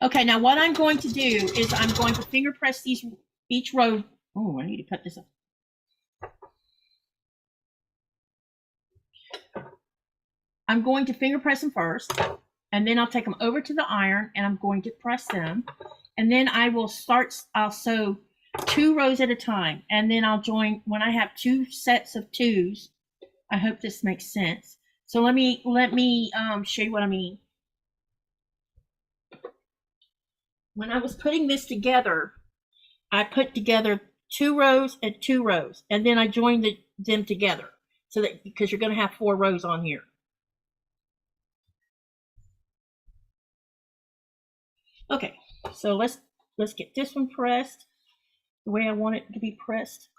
Okay, now what I'm going to do is I'm going to finger press each row. Oh, I need to cut this up. I'm going to finger press them first, and then I'll take them over to the iron and I'm going to press them. And then I'll sew 2 rows at a time, and then I'll join when I have 2 sets of 2s. I hope this makes sense. So let me show you what I mean. When I was putting this together, I put together 2 rows and 2 rows, and then I joined them together so that because you're going to have 4 rows on here. Okay, So let's get this one pressed the way I want it to be pressed.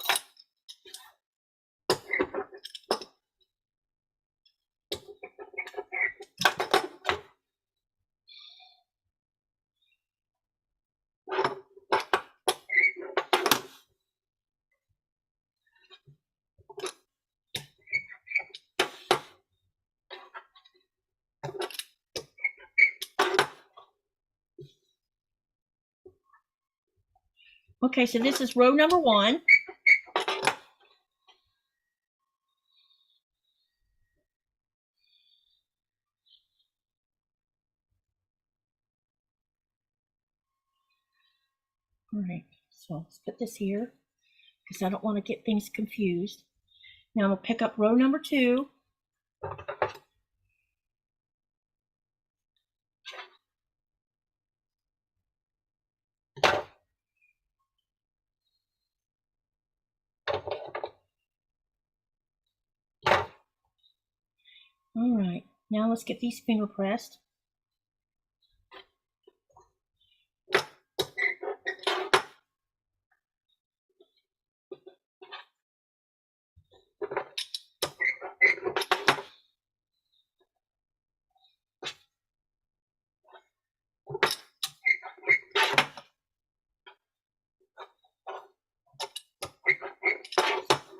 Okay, so this is row number 1. All right, so let's put this here because I don't want to get things confused. Now I'm going to pick up row number 2. All right, now let's get these finger pressed.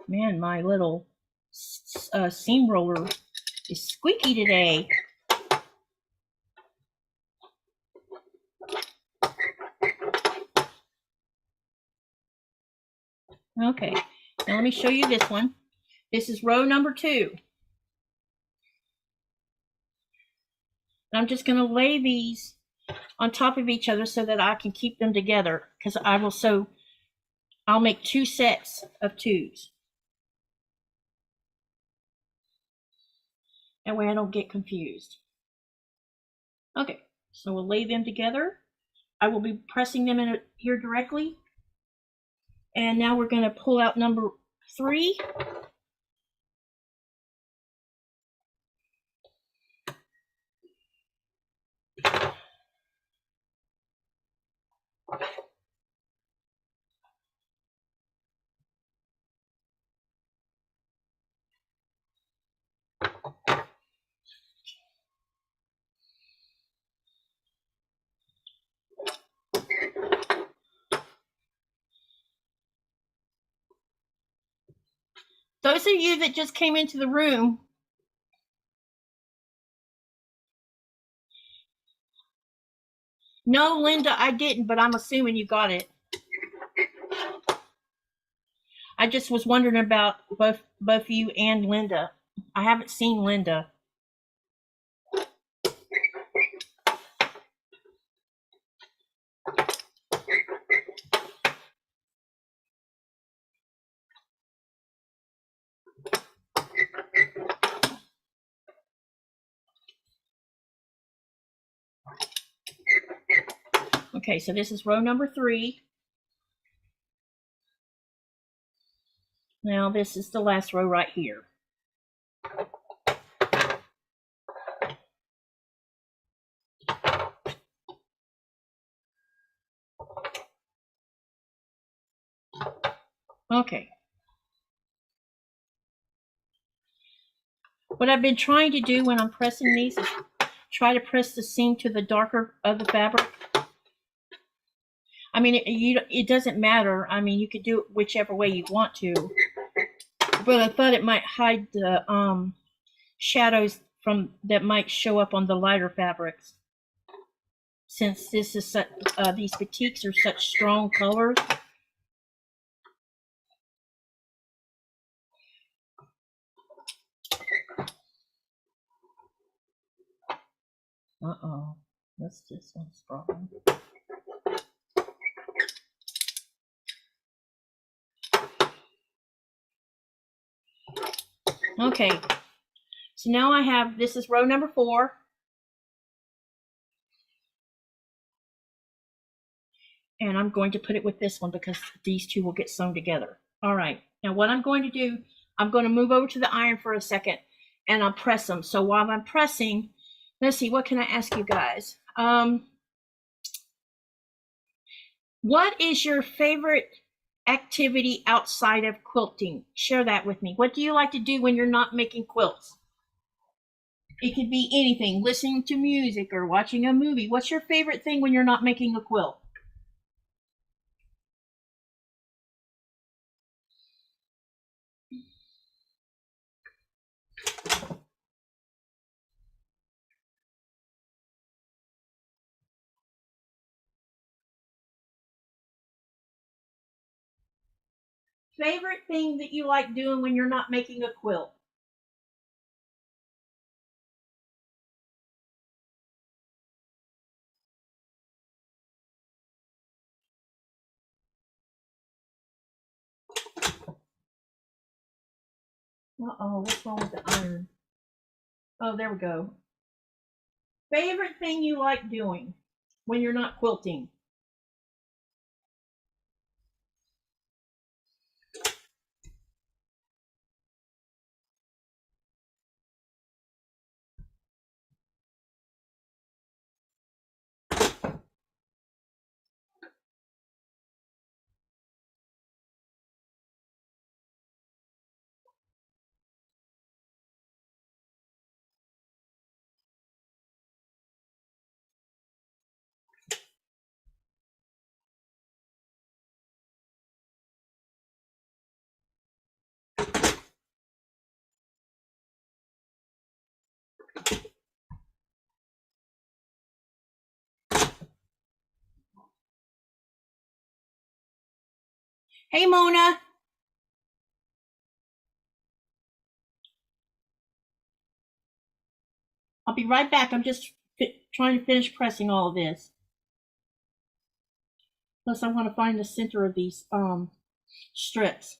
Man, my little seam roller is squeaky today. Okay, now let me show you this one. This is row number 2. I'm just going to lay these on top of each other so that I can keep them together, because I'll make 2 sets of 2s. That way I don't get confused. Okay, so we'll lay them together. I will be pressing them in here directly. And now we're going to pull out number 3. Those of you that just came into the room, no, Linda, I didn't, but I'm assuming you got it. I just was wondering about both you and Linda. I haven't seen Linda. Okay, so this is row number 3. Now this is the last row right here. Okay. What I've been trying to do when I'm pressing these is try to press the seam to the darker of the fabric. I mean, it doesn't matter. I mean, you could do it whichever way you want to. But I thought it might hide the shadows that might show up on the lighter fabrics. Since this is these batiks are such strong colors. Uh-oh, what's this one's problem? Okay, so now I have, this is row number 4. And I'm going to put it with this one because these 2 will get sewn together. All right, now what I'm going to do, I'm going to move over to the iron for a second and I'll press them. So while I'm pressing, let's see, what can I ask you guys? What is your favorite activity outside of quilting? Share that with me. What do you like to do when you're not making quilts? It could be anything, listening to music or watching a movie. What's your favorite thing when you're not making a quilt? Favorite thing that you like doing when you're not making a quilt? Uh-oh, what's wrong with the iron? Oh, there we go. Favorite thing you like doing when you're not quilting? Hey, Mona. I'll be right back. I'm just trying to finish pressing all of this. Plus, I want to find the center of these strips.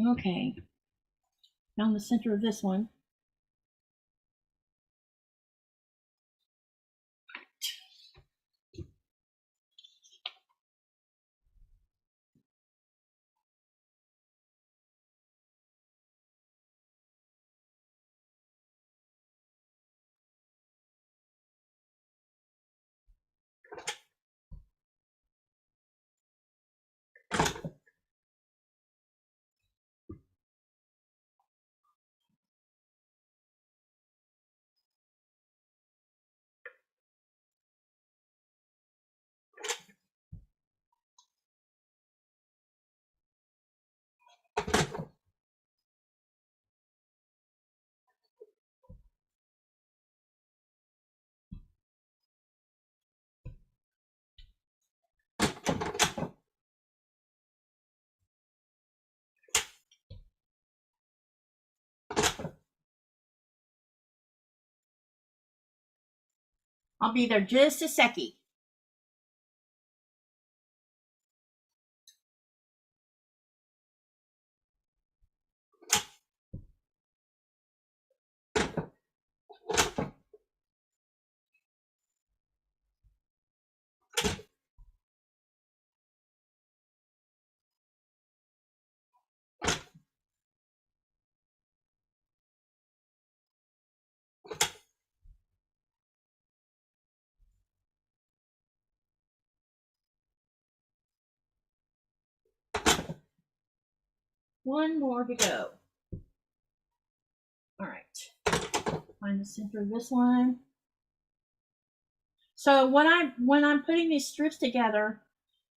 Okay. Found the center of this one. I'll be there just a second. One more to go. All right. Find the center of this one. So when I'm putting these strips together,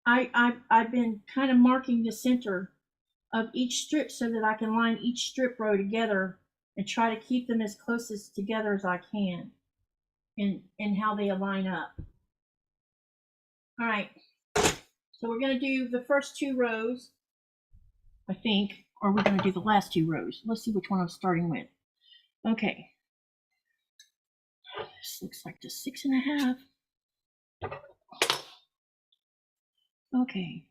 I've been kind of marking the center of each strip so that I can line each strip row together and try to keep them as close as together as I can in how they align up. All right. So we're going to do the first two rows, I think, or we're going to do the last two rows. Let's see which one I'm starting with. Okay. This looks like the 6.5. Okay.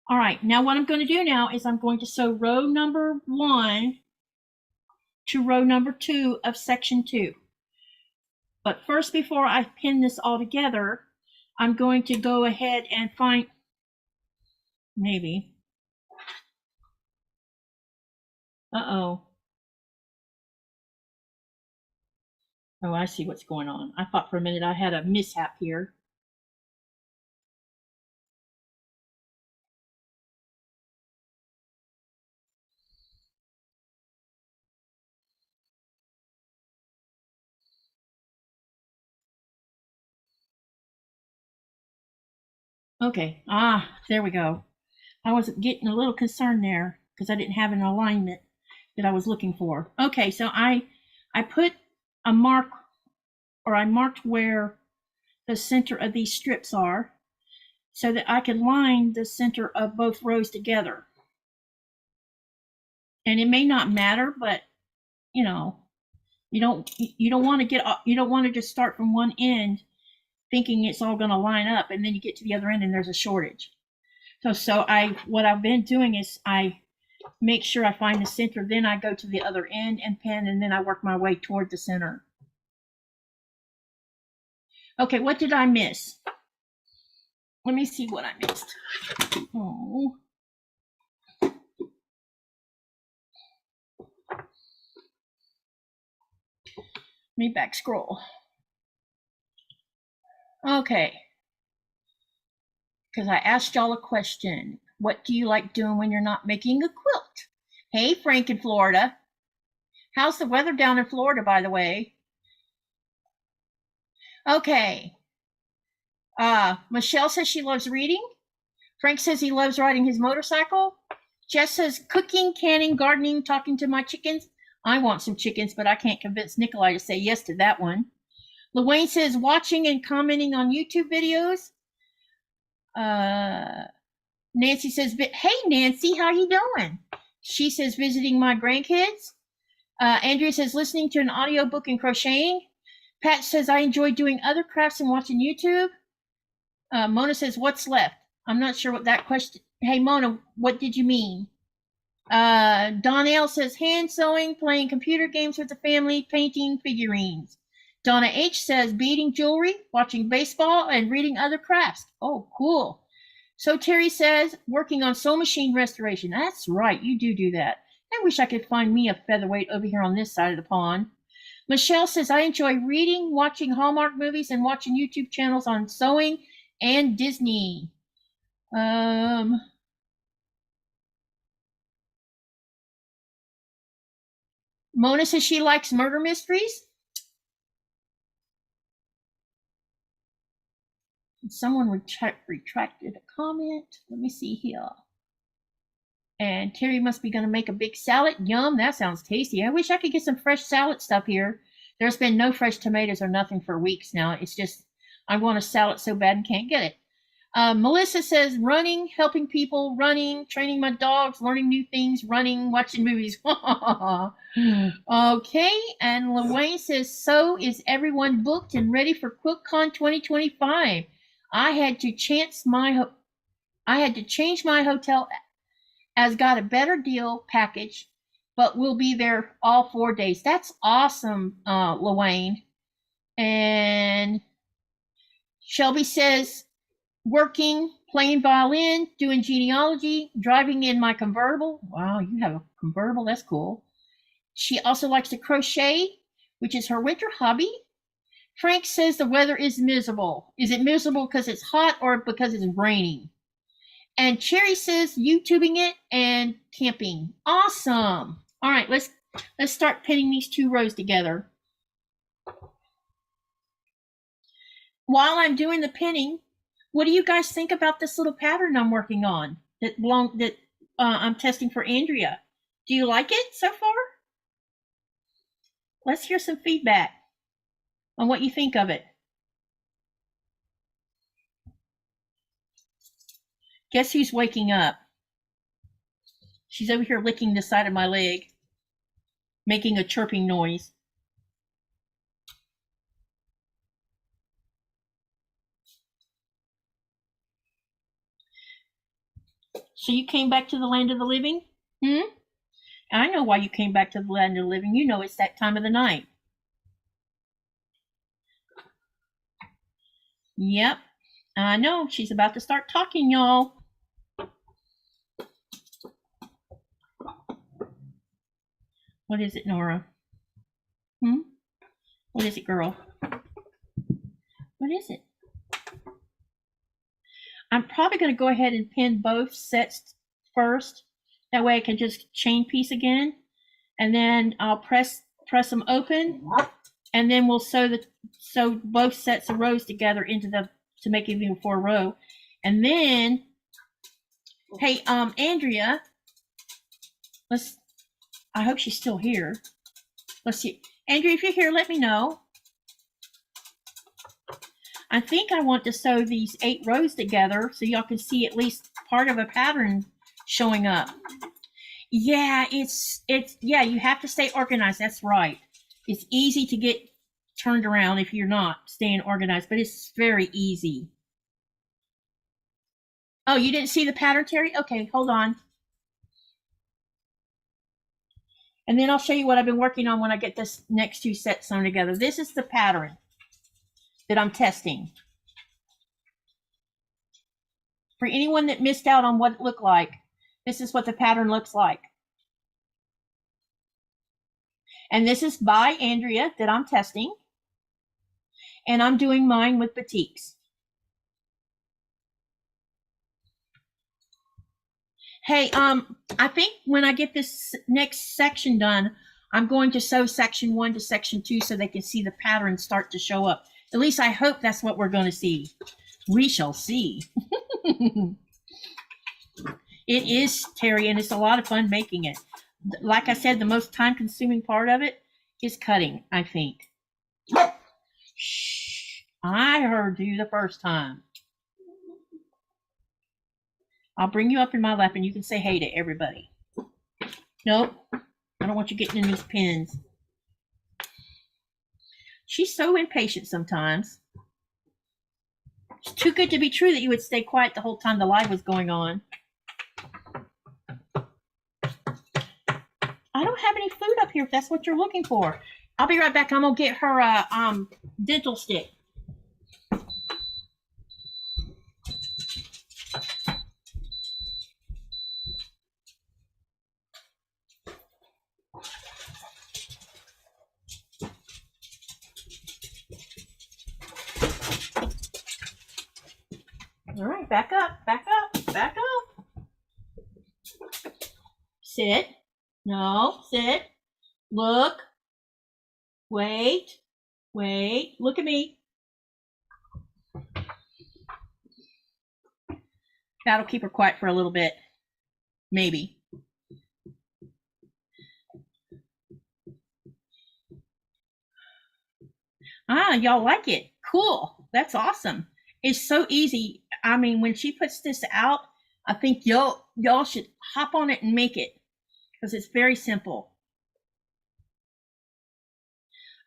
All right, now what I'm going to do now is I'm going to sew row number 1 to row number 2 of section 2. But first, before I pin this all together, I'm going to go ahead and find, maybe, uh-oh, Oh, I see what's going on. I thought for a minute I had a mishap here. Okay, there we go. I was getting a little concerned there because I didn't have an alignment that I was looking for. Okay, so I put a mark, or I marked where the center of these strips are so that I could line the center of both rows together. And it may not matter, but you know, you don't want to just start from one end thinking it's all going to line up, and then you get to the other end and there's a shortage. So what I've been doing is I make sure I find the center, then I go to the other end and pin, and then I work my way toward the center. Okay, what did I miss? Let me see what I missed. Oh. Let me back scroll. Okay. Because I asked y'all a question. What do you like doing when you're not making a quilt? Hey, Frank in Florida. How's the weather down in Florida, by the way? Okay. Michelle says she loves reading. Frank says he loves riding his motorcycle. Jess says cooking, canning, gardening, talking to my chickens. I want some chickens, but I can't convince Nikolai to say yes to that one. LaWayne says watching and commenting on YouTube videos. Nancy says, hey, Nancy, how you doing? She says visiting my grandkids. Andrea says listening to an audiobook and crocheting. Pat says I enjoy doing other crafts and watching YouTube. Mona says what's left? I'm not sure what that question. Hey, Mona, what did you mean? Donnell says hand sewing, playing computer games with the family, painting figurines. Donna H says beading jewelry, watching baseball, and reading other crafts. Oh, cool. So Terry says working on sewing machine restoration. That's right, you do that. I wish I could find me a featherweight over here on this side of the pond. Michelle says I enjoy reading, watching Hallmark movies, and watching YouTube channels on sewing and Disney. Mona says she likes murder mysteries. Someone retracted a comment. Let me see here. And Terry must be going to make a big salad. Yum, that sounds tasty. I wish I could get some fresh salad stuff here. There's been no fresh tomatoes or nothing for weeks now. It's just I want a salad so bad and can't get it. Melissa says running, helping people, running, training my dogs, learning new things, running, watching movies. Okay, and LaWayne says, so is everyone booked and ready for QuiltCon 2025? I had to change my hotel as got a better deal package, but we'll be there all 4 days. That's awesome, LaWayne. And Shelby says, working, playing violin, doing genealogy, driving in my convertible. Wow, you have a convertible. That's cool. She also likes to crochet, which is her winter hobby. Frank says the weather is miserable. Is it miserable because it's hot or because it's raining? And Cherry says YouTubing it and camping. Awesome. All right, let's start pinning these 2 rows together. While I'm doing the pinning, what do you guys think about this little pattern I'm working on that I'm testing for Andrea? Do you like it so far? Let's hear some feedback on what you think of it. Guess who's waking up? She's over here licking the side of my leg, making a chirping noise. So you came back to the land of the living? I know why you came back to the land of the living. You know it's that time of the night. Yep, I know. She's about to start talking, y'all. What is it, Nora? What is it, girl? What is it? I'm probably going to go ahead and pin both sets first. That way I can just chain piece again. And then I'll press them open. And then we'll sew both sets of rows together to make it even 4 row. And then, hey, Andrea, I hope she's still here. Let's see. Andrea, if you're here, let me know. I think I want to sew these 8 rows together so y'all can see at least part of a pattern showing up. Yeah, yeah, you have to stay organized. That's right. It's easy to get turned around if you're not staying organized, but it's very easy. Oh, you didn't see the pattern, Terry? Okay, hold on. And then I'll show you what I've been working on when I get this next 2 sets sewn together. This is the pattern that I'm testing. For anyone that missed out on what it looked like, this is what the pattern looks like. And this is by Andrea that I'm testing. And I'm doing mine with batiks. Hey, I think when I get this next section done, I'm going to sew section 1 to section 2 so they can see the pattern start to show up. At least I hope that's what we're going to see. We shall see. It is, Terry, and it's a lot of fun making it. Like I said, the most time-consuming part of it is cutting, I think. Shh, I heard you the first time. I'll bring you up in my lap and you can say hey to everybody. Nope, I don't want you getting in these pins. She's so impatient sometimes. It's too good to be true that you would stay quiet the whole time the live was going on. I don't have any food up here if that's what you're looking for. I'll be right back. I'm going to get her a dental stick. All right, back up, back up, back up. Sit. No, sit. Look. Wait. Wait. Look at me. That'll keep her quiet for a little bit. Maybe. Ah, y'all like it. Cool. That's awesome. It's so easy. I mean, when she puts this out, I think y'all should hop on it and make it because it's very simple.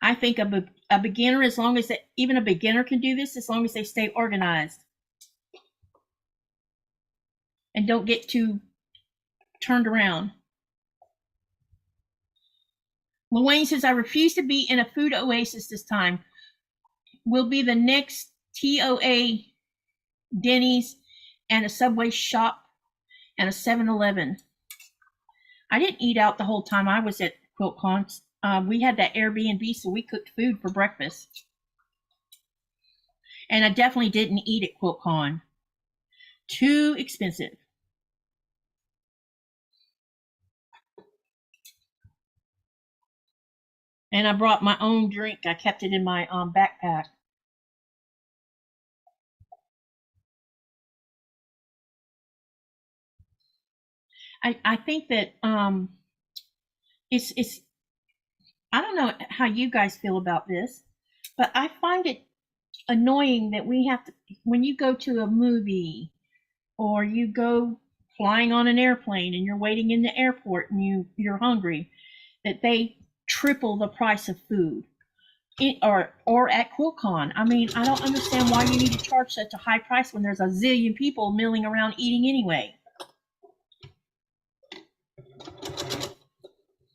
I think a beginner, as long as even a beginner can do this, as long as they stay organized and don't get too turned around. Luane says, I refuse to be in a food oasis this time. We'll be the next TOA, Denny's, and a Subway shop, and a 7-Eleven. I didn't eat out the whole time I was at QuiltCon. We had that Airbnb, so we cooked food for breakfast. And I definitely didn't eat at QuiltCon. Too expensive. And I brought my own drink. I kept it in my backpack. I think that it's I don't know how you guys feel about this, but I find it annoying that we have to, when you go to a movie or you go flying on an airplane and you're waiting in the airport and you're hungry, that they triple the price of food. Or at QuiltCon. I mean, I don't understand why you need to charge such a high price when there's a zillion people milling around eating anyway.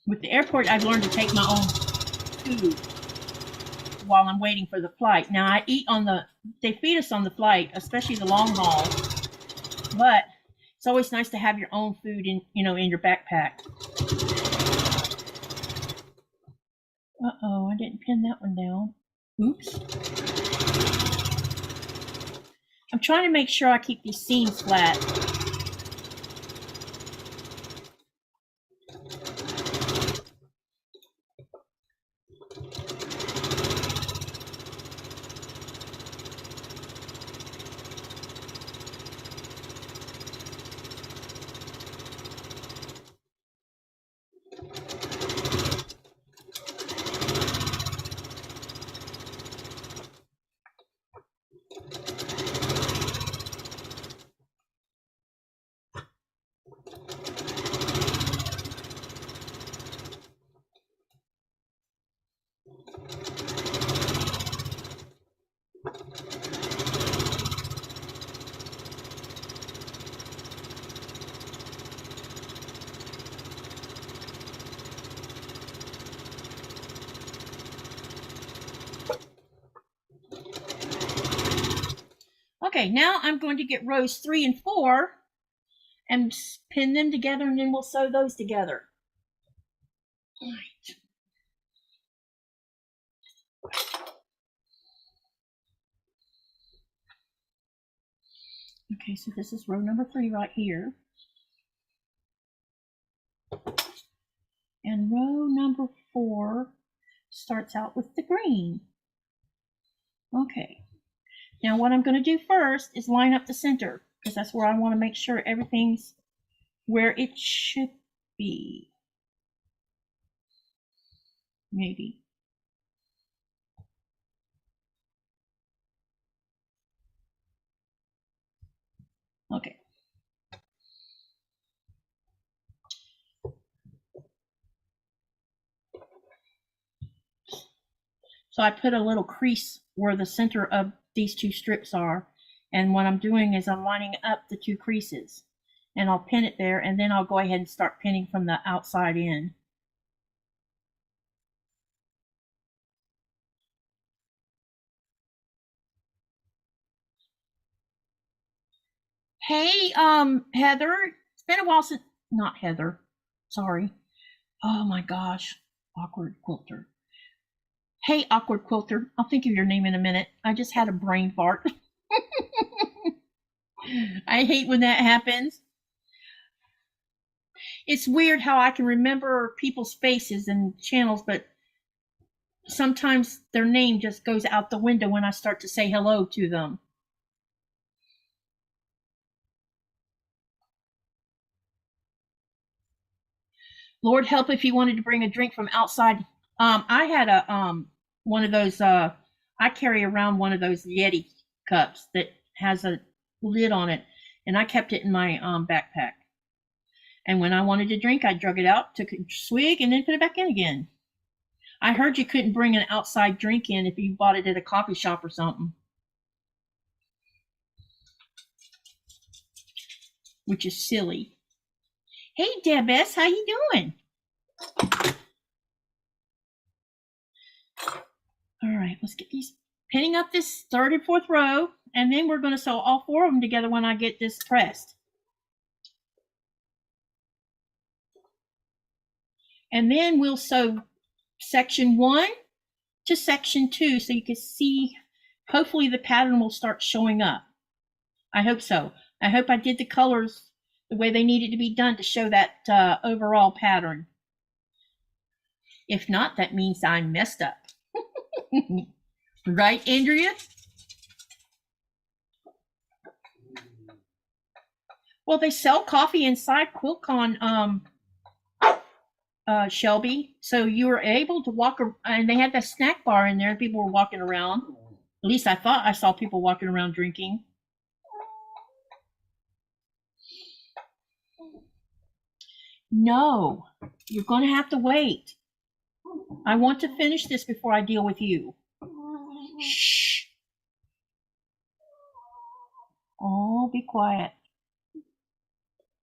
With the airport, I've learned to take my own food while I'm waiting for the flight. Now, I eat they feed us on the flight, especially the long haul. But it's always nice to have your own food in your backpack. Uh-oh, I didn't pin that one down. Oops. I'm trying to make sure I keep these seams flat. Okay, now I'm going to get rows 3 and 4 and pin them together, and then we'll sew those together. All right. Okay, so this is row number 3 right here. And row number 4 starts out with the green. Okay. Now what I'm going to do first is line up the center, because that's where I want to make sure everything's where it should be. Maybe. Okay. So I put a little crease where the center of these 2 strips are. And what I'm doing is I'm lining up the 2 creases. And I'll pin it there, and then I'll go ahead and start pinning from the outside in. Hey, Heather. It's been a while since, not Heather. Sorry. Oh my gosh. Awkward Quilter. Hey, Awkward Quilter. I'll think of your name in a minute. I just had a brain fart. I hate when that happens. It's weird how I can remember people's faces and channels, but sometimes their name just goes out the window when I start to say hello to them. Lord help if you wanted to bring a drink from outside. I had a one of those. I carry around one of those Yeti cups that has a lid on it, and I kept it in my backpack. And when I wanted to drink, I drug it out, took a swig, and then put it back in again. I heard you couldn't bring an outside drink in if you bought it at a coffee shop or something, which is silly. Hey, Debs, how you doing? All right, let's get these pinning up this 3rd and 4th row, and then we're going to sew all 4 of them together when I get this pressed. And then we'll sew section 1 to section 2 so you can see, hopefully the pattern will start showing up. I hope so. I hope I did the colors the way they needed to be done to show that overall pattern. If not, that means I messed up. Right, Andrea? Well, they sell coffee inside QuiltCon, Shelby. So you were able to walk, and they had that snack bar in there, and people were walking around. At least I thought I saw people walking around drinking. No, you're going to have to wait. I want to finish this before I deal with you. Shh. Oh, be quiet.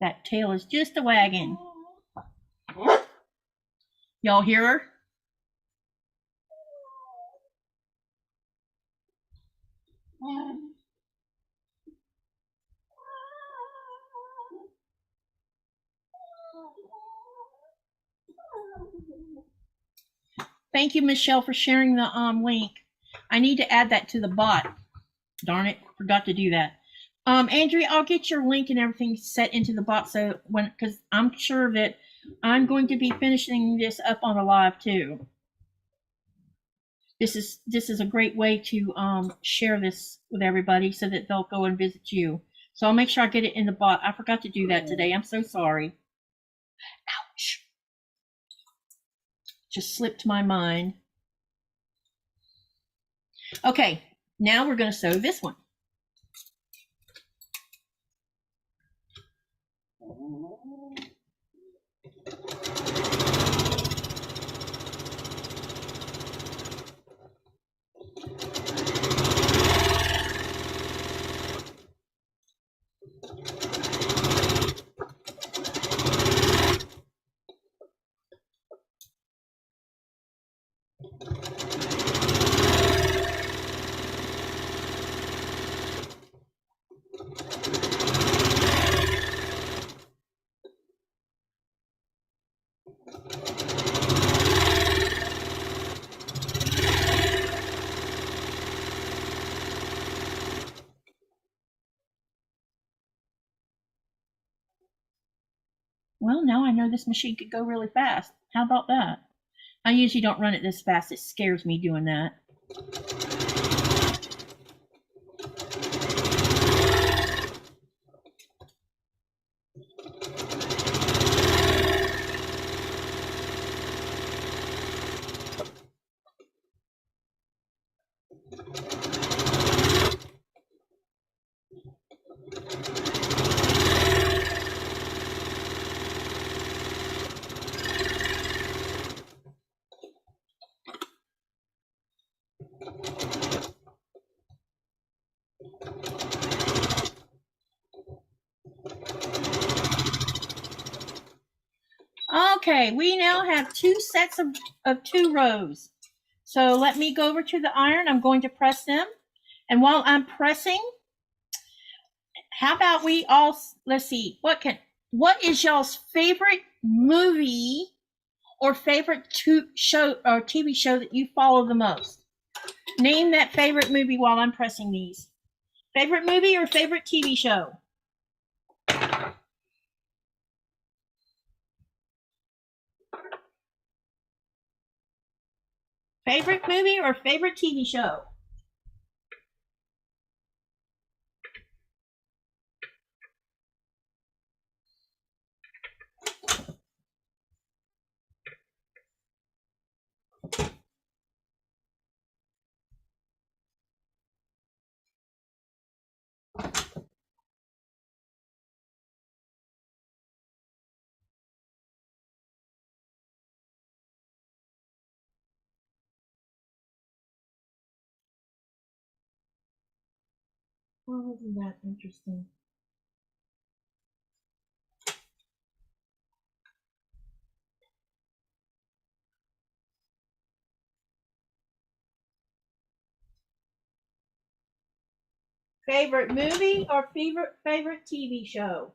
That tail is just a wagging. Y'all hear her? Thank you, Michelle, for sharing the link. I need to add that to the bot. Darn it, forgot to do that. Andrea, I'll get your link and everything set into the bot so because I'm sure that I'm going to be finishing this up on a live too. This is a great way to share this with everybody so that they'll go and visit you. So I'll make sure I get it in the bot. I forgot to do that today. I'm so sorry. Ouch. Just slipped my mind. Okay, now we're going to sew this one. Well, now I know this machine could go really fast. How about that? I usually don't run it this fast. It scares me doing that. Okay, we now have two sets of 2 rows. So let me go over to the iron. I'm going to press them. And while I'm pressing, how about we all, let's see, what is y'all's favorite movie or favorite show or TV show that you follow the most? Name that favorite movie while I'm pressing these. Favorite movie or favorite TV show? Favorite movie or favorite TV show? Well, isn't that interesting? Favorite movie or favorite TV show?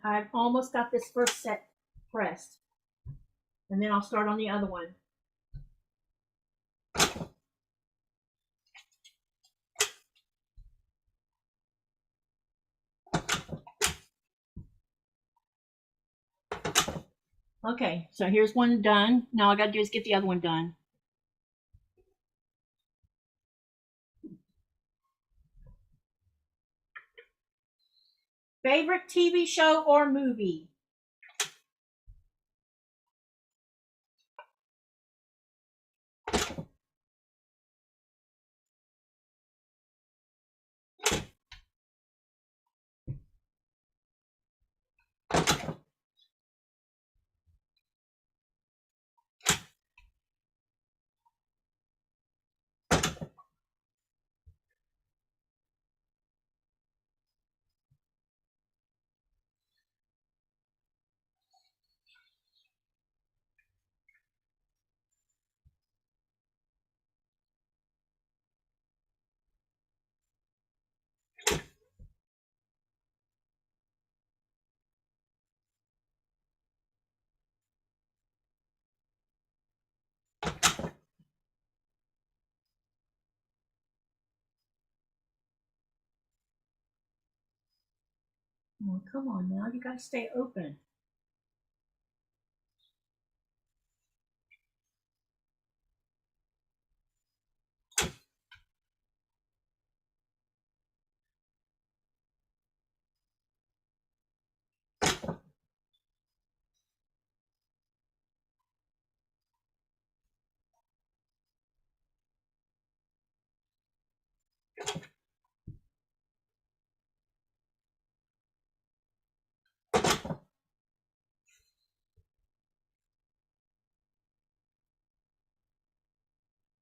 I've almost got this first set pressed. And then I'll start on the other one. Okay, so here's one done. Now all I got to do is get the other one done. Favorite TV show or movie? Oh, come on now, you got to stay open.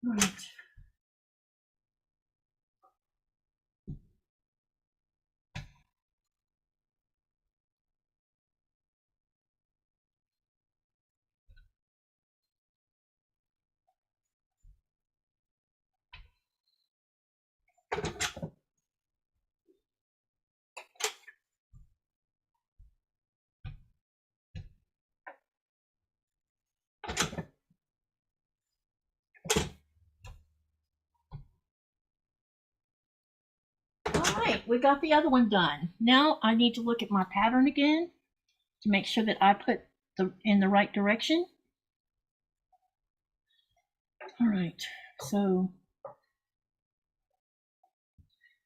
All right. All right, we got the other one done. Now I need to look at my pattern again to make sure that I put in the right direction. All right, so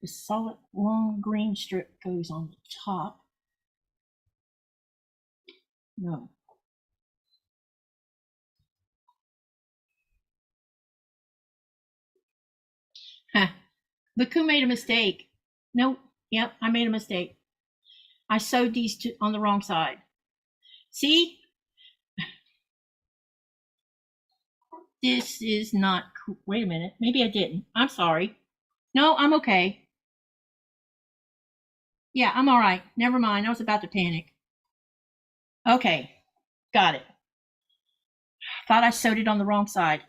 the solid long green strip goes on the top. No. Huh. Look who made a mistake. Nope. Yep, I made a mistake. I sewed these two on the wrong side. See? This is not cool. Wait a minute. Maybe I didn't. I'm sorry. No, I'm okay. Yeah, I'm all right. Never mind. I was about to panic. Okay. Got it. Thought I sewed it on the wrong side.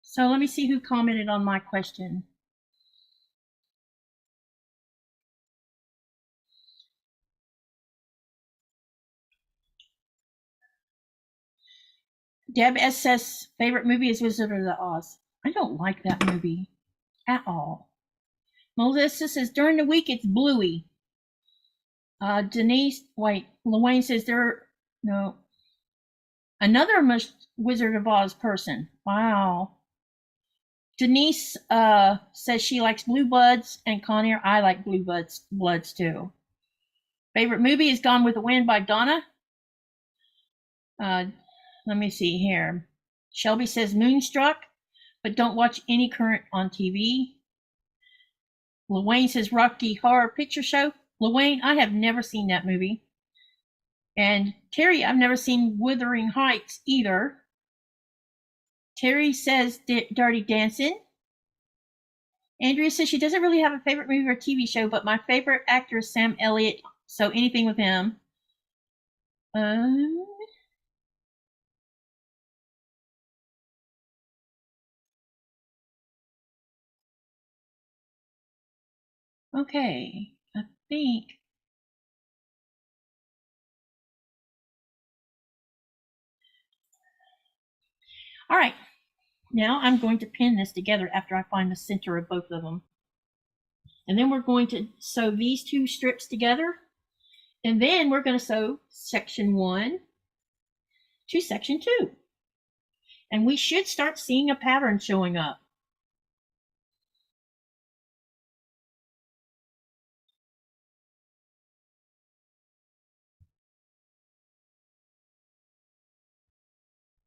So let me see who commented on my question. Deb S says favorite movie is Wizard of Oz. I don't like that movie at all. Melissa says during the week it's Bluey. Denise, wait, Luane says no. Another Wizard of Oz person. Wow. Denise says she likes Blue Bloods, and Conair, I like Blue Bloods too. Favorite movie is Gone with the Wind by Donna. Let me see here. Shelby says Moonstruck, but don't watch any current on TV. Luane says Rocky Horror Picture Show. Luane, I have never seen that movie. And Terry, I've never seen Wuthering Heights either. Terry says Dirty Dancing. Andrea says she doesn't really have a favorite movie or TV show, but my favorite actor is Sam Elliott, so anything with him. Okay, I think. All right, now I'm going to pin this together after I find the center of both of them. And then we're going to sew these two strips together. And then we're going to sew section 1 to section 2. And we should start seeing a pattern showing up.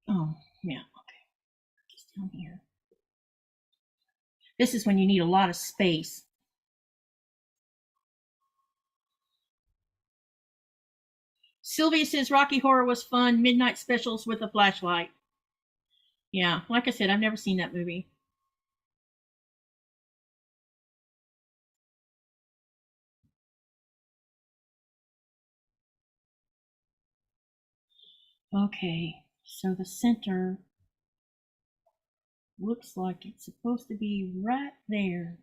Oh, yeah, okay. Just down here. This is when you need a lot of space. Sylvia says Rocky Horror was fun. Midnight specials with a flashlight. Yeah, like I said, I've never seen that movie. Okay, so the center looks like it's supposed to be right there.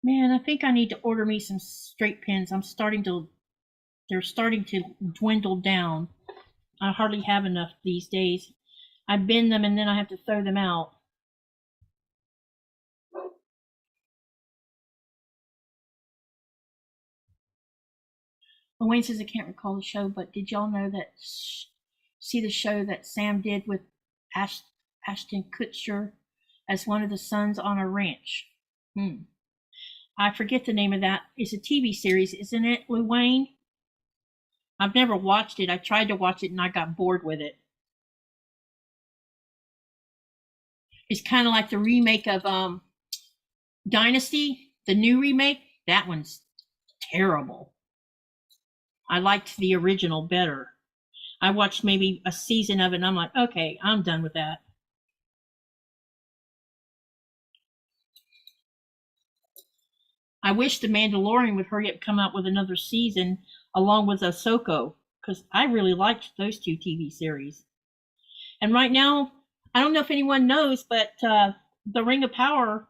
Man, I think I need to order me some straight pins. They're starting to dwindle down. I hardly have enough these days. I bend them and then I have to throw them out. Wayne says I can't recall the show, but did y'all know that? See the show that Sam did with Ashton Kutcher as one of the sons on a ranch? I forget the name of that. It's a TV series, isn't it, Lou Wayne? I've never watched it. I tried to watch it and I got bored with it. It's kind of like the remake of Dynasty, the new remake. That one's terrible. I liked the original better. I watched maybe a season of it and I'm like, okay, I'm done with that. I wish The Mandalorian would hurry up and come out with another season along with Ahsoka, because I really liked those two TV series. And right now, I don't know if anyone knows, but The Ring of Power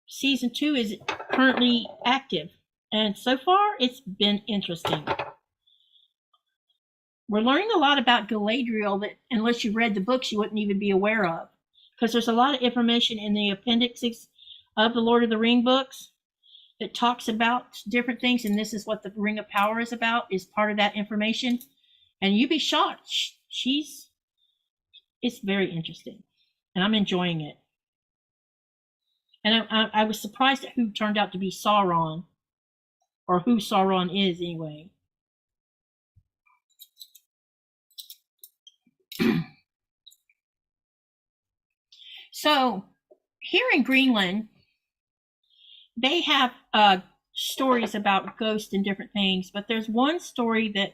season 2 is currently active. And so far, it's been interesting. We're learning a lot about Galadriel that, unless you read the books, you wouldn't even be aware of. Because there's a lot of information in the appendixes of the Lord of the Ring books that talks about different things, and this is what the Ring of Power is about, is part of that information. And you'd be shocked. It's very interesting, and I'm enjoying it. And I was surprised at who turned out to be Sauron, or who Sauron is anyway. So here in Greenland, they have stories about ghosts and different things, but there's one story that,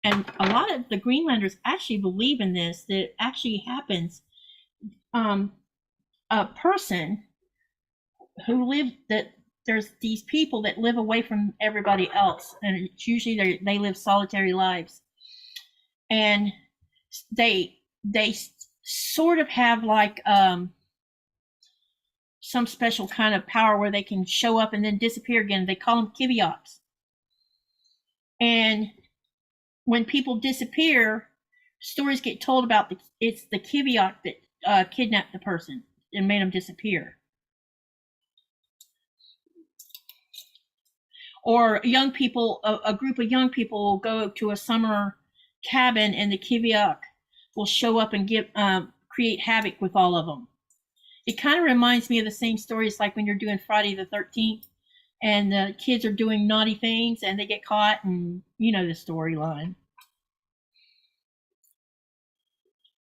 and a lot of the Greenlanders actually believe in this, that it actually happens. A person who lived, that there's these people that live away from everybody else, and it's usually they live solitary lives, and they sort of have like some special kind of power where they can show up and then disappear again. They call them kivioks. And when people disappear, stories get told about it's the kiviok that kidnapped the person and made them disappear. Or young people, a group of young people will go to a summer cabin and the kiviok will show up and create havoc with all of them. It kind of reminds me of the same stories like when you're doing Friday the 13th and the kids are doing naughty things and they get caught, and you know the storyline.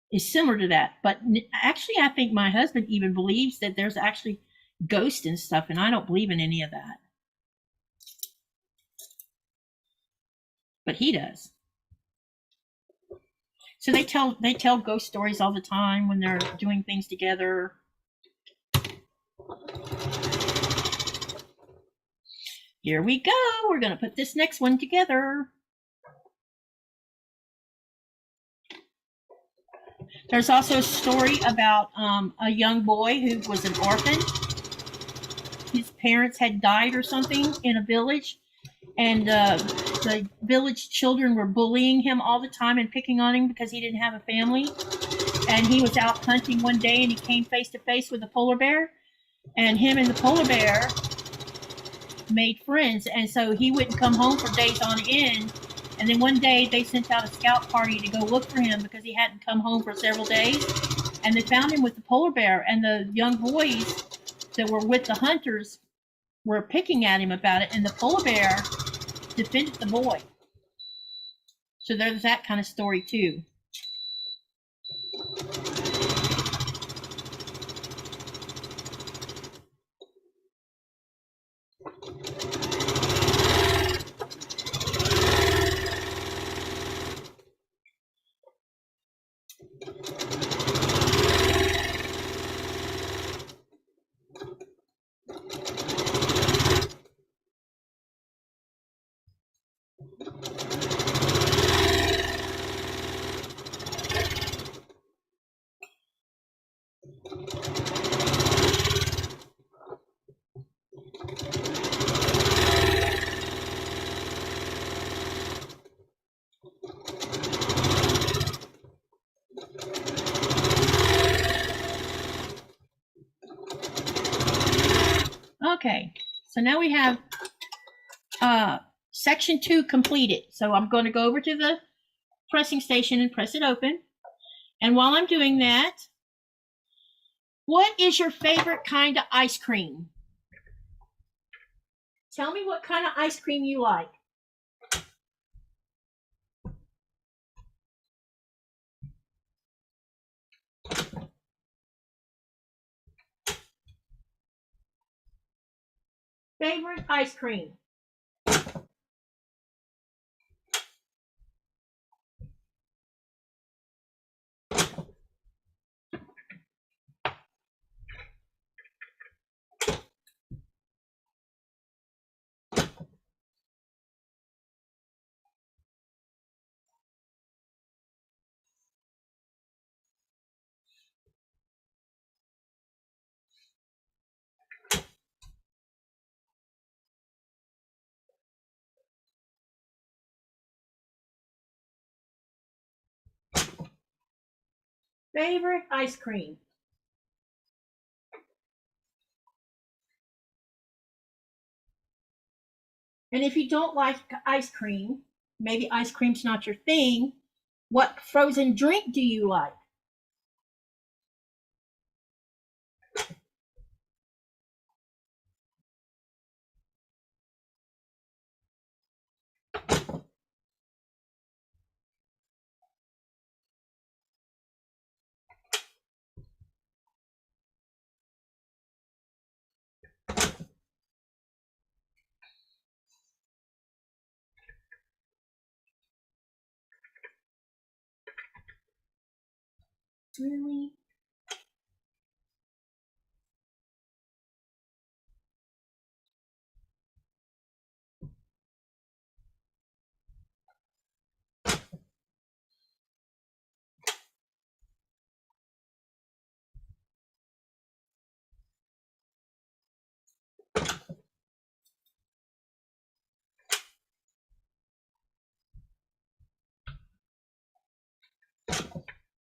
It's similar to that. But actually, I think my husband even believes that there's actually ghosts and stuff, and I don't believe in any of that. But he does. So they tell ghost stories all the time when they're doing things together. Here we go. We're going to put this next one together. There's also a story about a young boy who was an orphan. His parents had died or something in a village, and the village children were bullying him all the time and picking on him because he didn't have a family. And he was out hunting one day and he came face to face with a polar bear, and him and the polar bear made friends. And so he wouldn't come home for days on end. And then one day they sent out a scout party to go look for him because he hadn't come home for several days. And they found him with the polar bear, and the young boys that were with the hunters were picking at him about it, and the polar bear defended the boy. So there's that kind of story too. Okay, so now we have section 2 completed. So I'm going to go over to the pressing station and press it open. And while I'm doing that, what is your favorite kind of ice cream? Tell me what kind of ice cream you like. Favorite ice cream. Favorite ice cream. And if you don't like ice cream, maybe ice cream's not your thing, what frozen drink do you like? Really?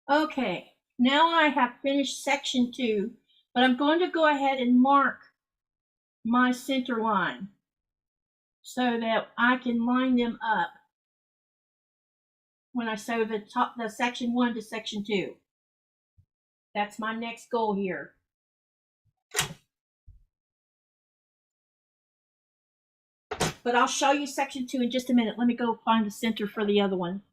Okay, now I have finished section 2, but I'm going to go ahead and mark my center line so that I can line them up when I sew the section 1 to section 2. That's my next goal here. But I'll show you section 2 in just a minute. Let me go find the center for the other one.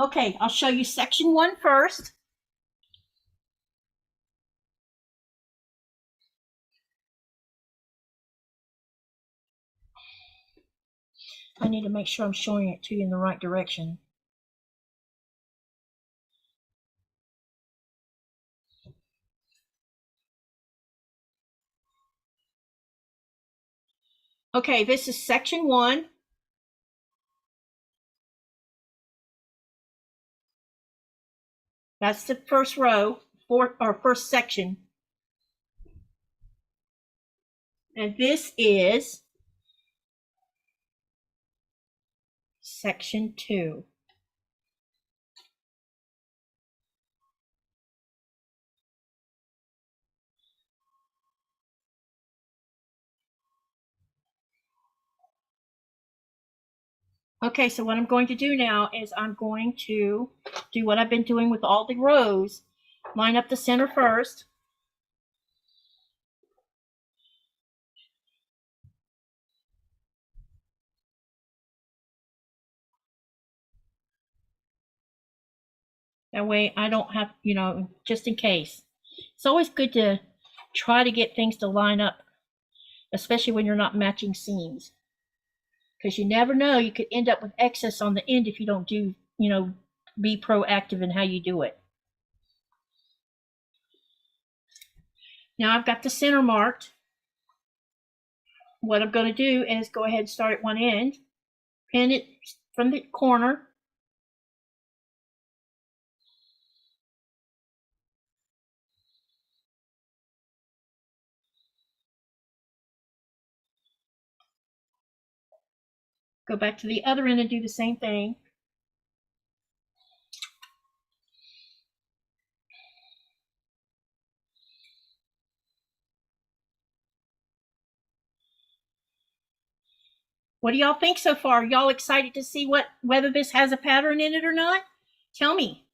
Okay, I'll show you section 1 first. I need to make sure I'm showing it to you in the right direction. Okay, this is section 1. That's the first row, first section. And this is section 2. Okay, so what I'm going to do now is I'm going to do what I've been doing with all the rows. Line up the center first. That way I don't have, just in case. It's always good to try to get things to line up, especially when you're not matching seams. Because you never know, you could end up with excess on the end if you don't do, be proactive in how you do it. Now I've got the center marked. What I'm going to do is go ahead and start at one end, pin it from the corner. Go back to the other end and do the same thing. What do y'all think so far? Y'all excited to see whether this has a pattern in it or not? Tell me.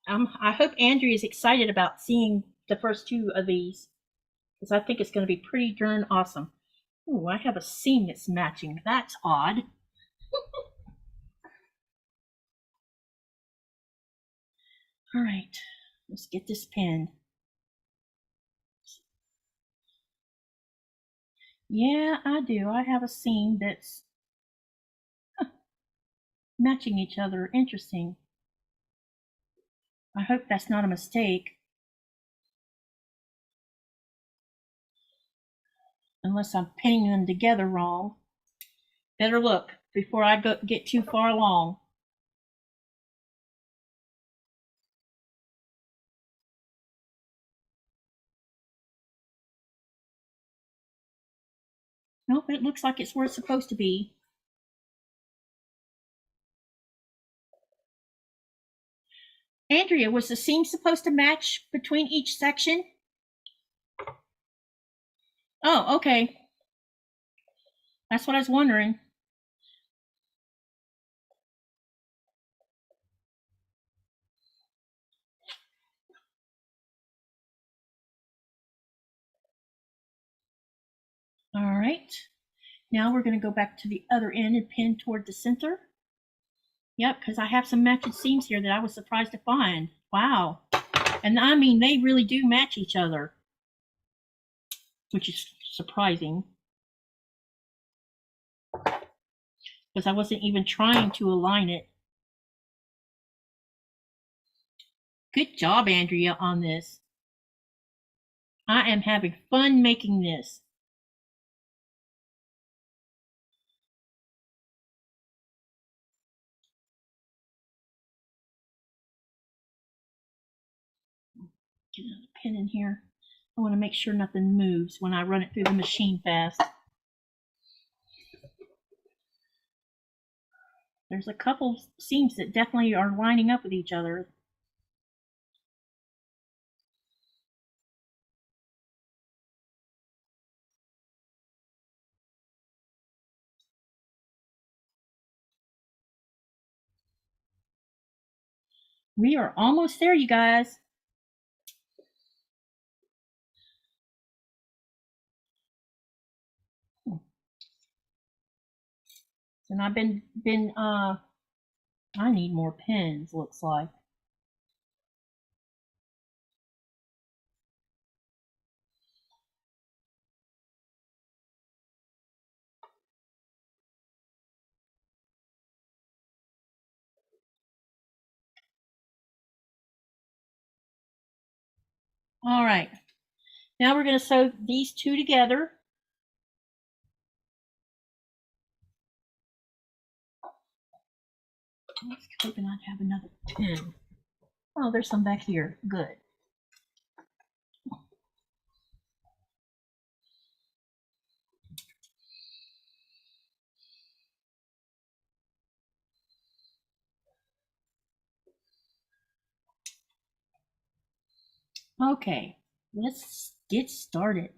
I hope Andrea is excited about seeing the first 2 of these, because I think it's going to be pretty darn awesome. Ooh, I have a seam that's matching. That's odd. All right, let's get this pinned. Yeah, I do. I have a seam that's matching each other. Interesting. I hope that's not a mistake. Unless I'm pinning them together wrong. Better look before I get too far along. Nope, it looks like it's where it's supposed to be. Andrea, was the seam supposed to match between each section? Oh, okay. That's what I was wondering. All right. Now we're going to go back to the other end and pin toward the center. Yep, because I have some matching seams here that I was surprised to find. Wow. And I mean, they really do match each other, which is surprising. Because I wasn't even trying to align it. Good job, Andrea, on this. I am having fun making this. Get another pin in here. I want to make sure nothing moves when I run it through the machine fast. There's a couple seams that definitely are lining up with each other. We are almost there, you guys. And I've been I need more pins, looks like. All right. Now we're going to sew these 2 together. I was hoping I'd have another pen. Oh, there's some back here. Good. Okay, let's get started.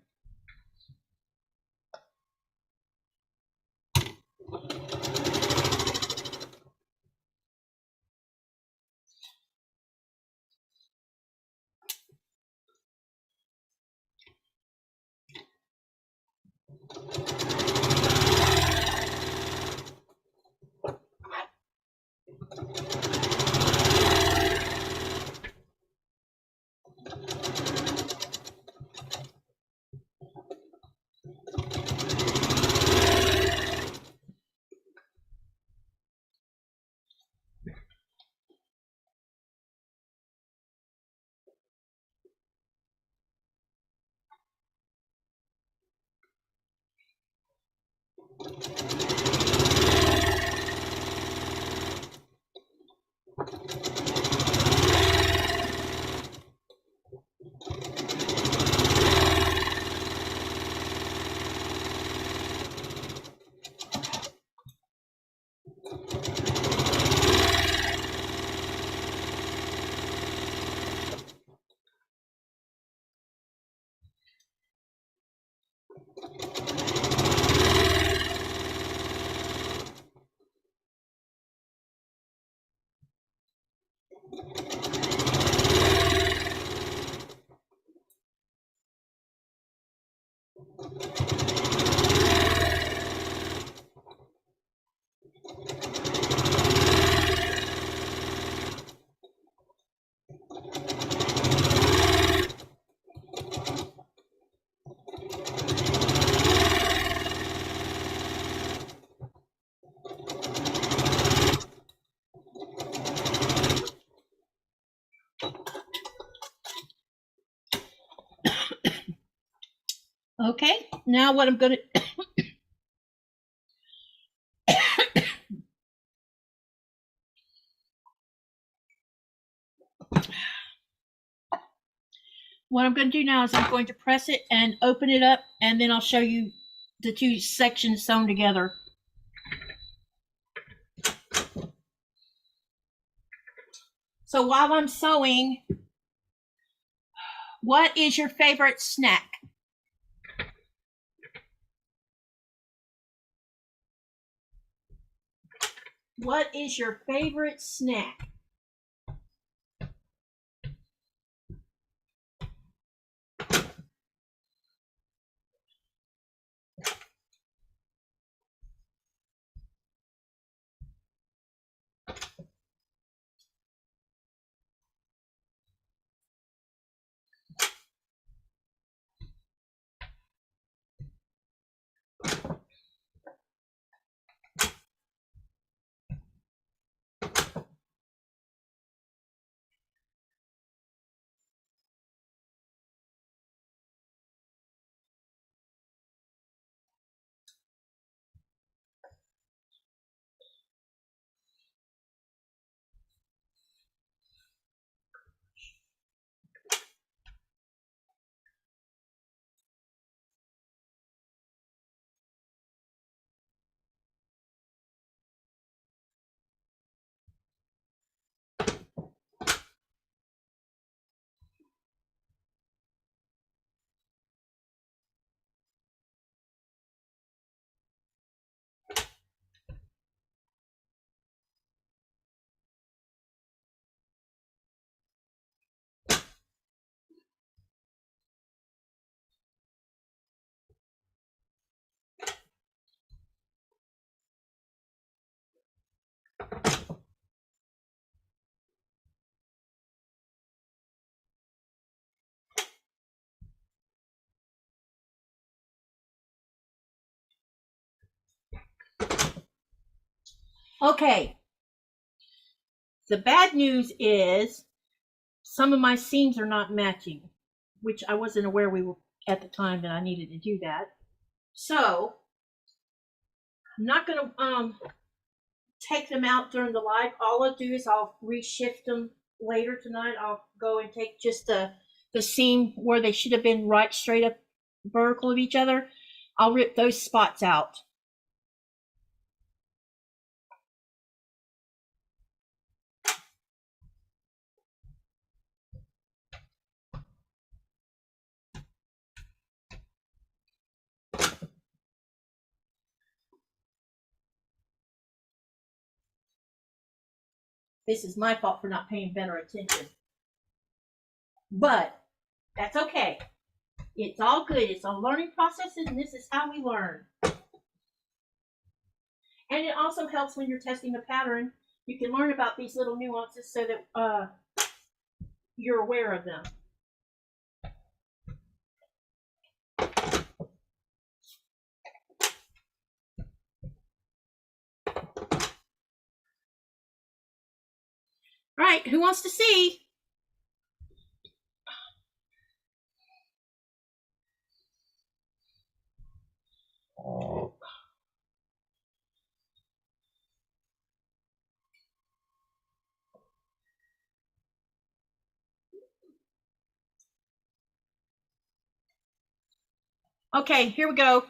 Okay, now what I'm going to what I'm going to do now is I'm going to press it and open it up, and then I'll show you the two sections sewn together. So while I'm sewing, what is your favorite snack? What is your favorite snack? Okay. The bad news is some of my seams are not matching, which I wasn't aware we were at the time that I needed to do that. So I'm not going to take them out during the live. All I'll do is I'll reshift them later tonight. I'll go and take just the seam where they should have been right straight up vertical of each other. I'll rip those spots out. This is my fault for not paying better attention. But that's okay. It's all good. It's a learning process, and this is how we learn. And it also helps when you're testing a pattern. You can learn about these little nuances so that you're aware of them. All right, who wants to see? Okay, here we go.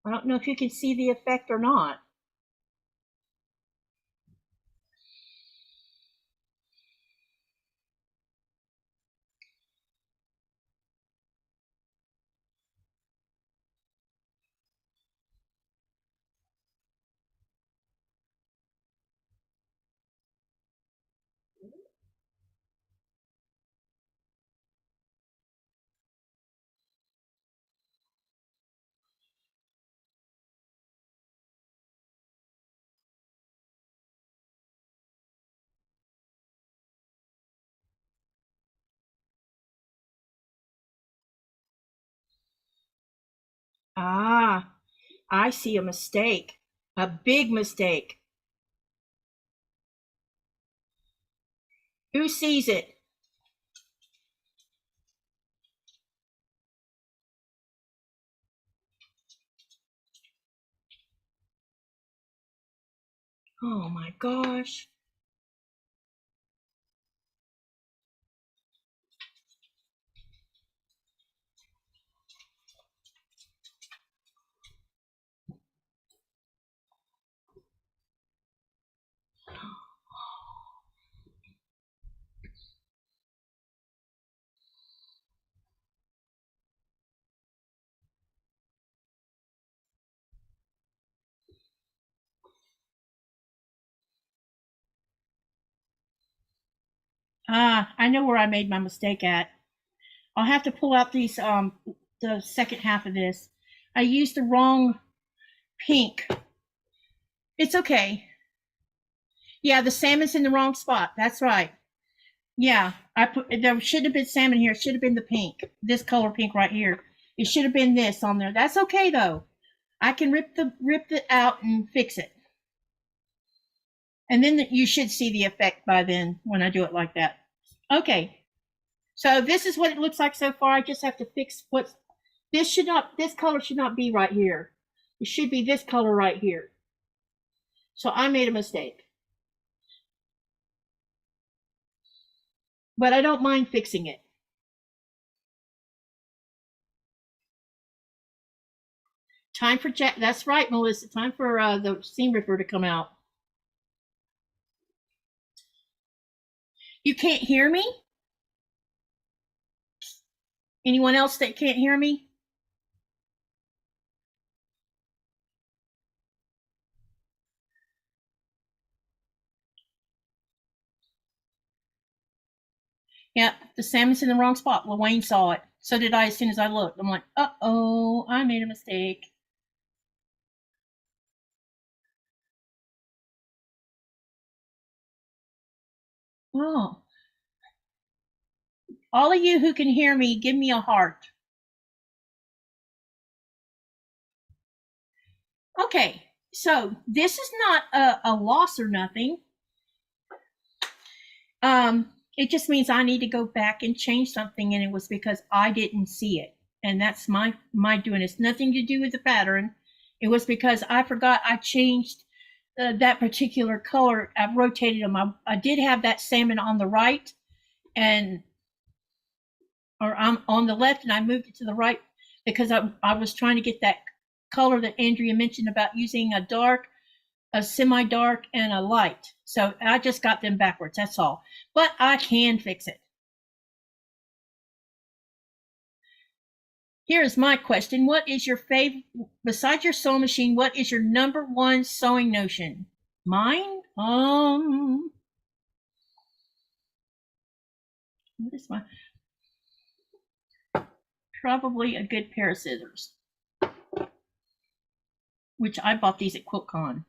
I don't know if you can see the effect or not. Ah, I see a mistake, a big mistake. Who sees it? Oh my gosh. Ah, I know where I made my mistake at. I'll have to pull out these the second half of this. I used the wrong pink. It's okay. Yeah, the salmon's in the wrong spot. That's right. Yeah, there should have been salmon here. It should have been the pink. This color pink right here. It should have been this on there. That's okay though. I can rip it out and fix it. And then you should see the effect by then when I do it like that. Okay. So this is what it looks like so far. I just have to fix this color should not be right here. It should be this color right here. So I made a mistake. But I don't mind fixing it. Time for Jack. That's right, Melissa. Time for the seam ripper to come out. You can't hear me? Anyone else that can't hear me? Yeah, the salmon's in the wrong spot. LaWayne saw it. So did I as soon as I looked. I'm like, uh-oh, I made a mistake. Oh. All of you who can hear me, give me a heart. Okay, so this is not a loss or nothing. It just means I need to go back and change something, and it was because I didn't see it. And that's my doing. It's nothing to do with the pattern. It was because I forgot I changed that particular color. I've rotated them. I did have that salmon on the right, or I'm on the left, and I moved it to the right because I was trying to get that color that Andrea mentioned about using a dark, a semi-dark, and a light. So I just got them backwards, that's all. But I can fix it. Here's my question. What is your favorite, besides your sewing machine, what is your #1 sewing notion? Mine? What is my, probably a good pair of scissors, which I bought these at QuiltCon.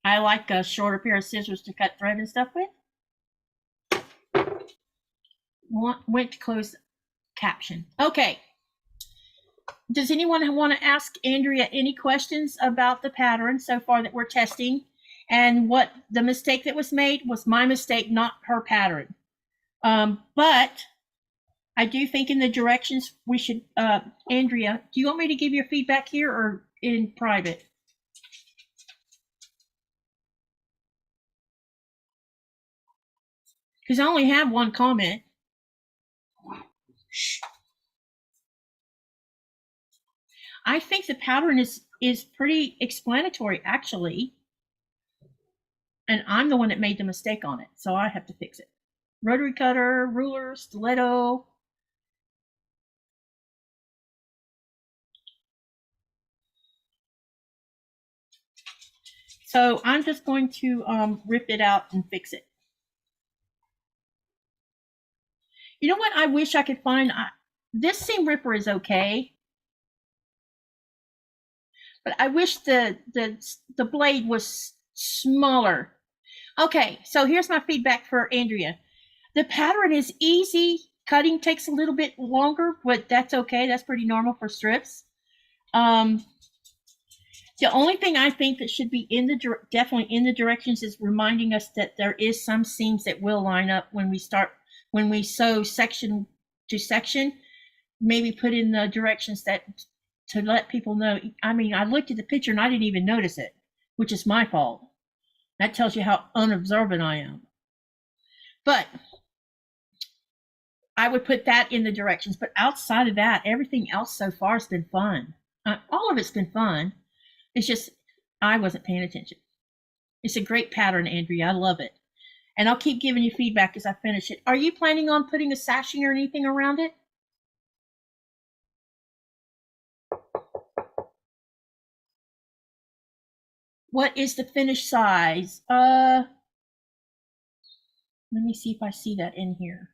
I like a shorter pair of scissors to cut thread and stuff with. Went to close caption. Okay. Does anyone want to ask Andrea any questions about the pattern so far that we're testing? And what the mistake that was made was my mistake, not her pattern. But I do think in the directions we should, Andrea, do you want me to give your feedback here or in private? Because I only have one comment. I think the pattern is pretty explanatory, actually. And I'm the one that made the mistake on it, so I have to fix it. Rotary cutter, ruler, stiletto. So I'm just going to rip it out and fix it. You know what I wish I could find? This seam ripper is okay, but I wish the blade was smaller. Okay, so here's my feedback for Andrea. The pattern is easy. Cutting takes a little bit longer, but that's okay. That's pretty normal for strips. The only thing I think that should be in the definitely in the directions is reminding us that there is some seams that will line up when we sew section to section. Maybe put in the directions that to let people know. I mean, I looked at the picture and I didn't even notice it, which is my fault. That tells you how unobservant I am. But I would put that in the directions. But outside of that, everything else so far has been fun. All of it's been fun. It's just I wasn't paying attention. It's a great pattern, Andrea. I love it. And I'll keep giving you feedback as I finish it. Are you planning on putting a sashing or anything around it? What is the finished size? Let me see if I see that in here.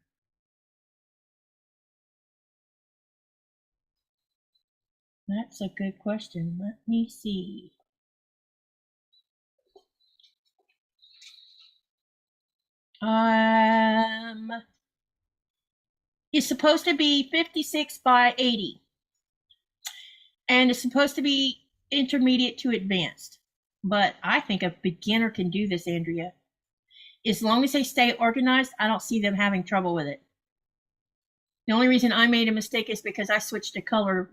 That's a good question. Let me see. It's supposed to be 56 by 80. And it's supposed to be intermediate to advanced. But I think a beginner can do this, Andrea. As long as they stay organized, I don't see them having trouble with it. The only reason I made a mistake is because I switched a color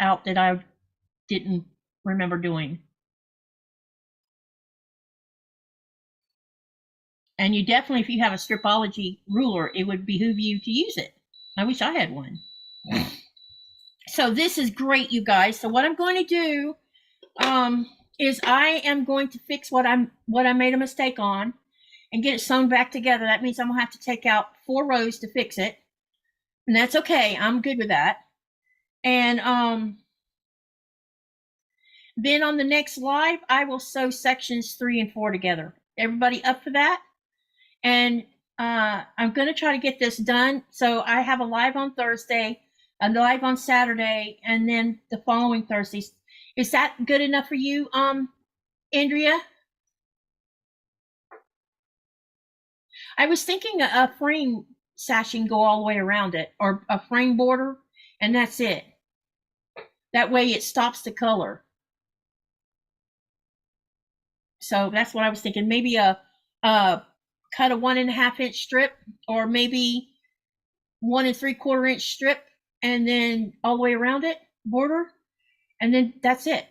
out that I didn't remember doing. And you definitely, if you have a stripology ruler, it would behoove you to use it. I wish I had one. So this is great, you guys. So what I'm going to do is I am going to fix what I made a mistake on and get it sewn back together. That means I'm gonna have to take out 4 rows to fix it. And that's okay. I'm good with that. And then on the next live, I will sew sections 3 and 4 together. Everybody up for that? And I'm going to try to get this done. So I have a live on Thursday, a live on Saturday, and then the following Thursdays. Is that good enough for you, Andrea? I was thinking a frame sashing go all the way around it, or a frame border, and that's it. That way it stops the color. So that's what I was thinking. Maybe cut a 1.5 inch strip, or maybe 1 3/4 inch strip, and then all the way around it, border, and then that's it.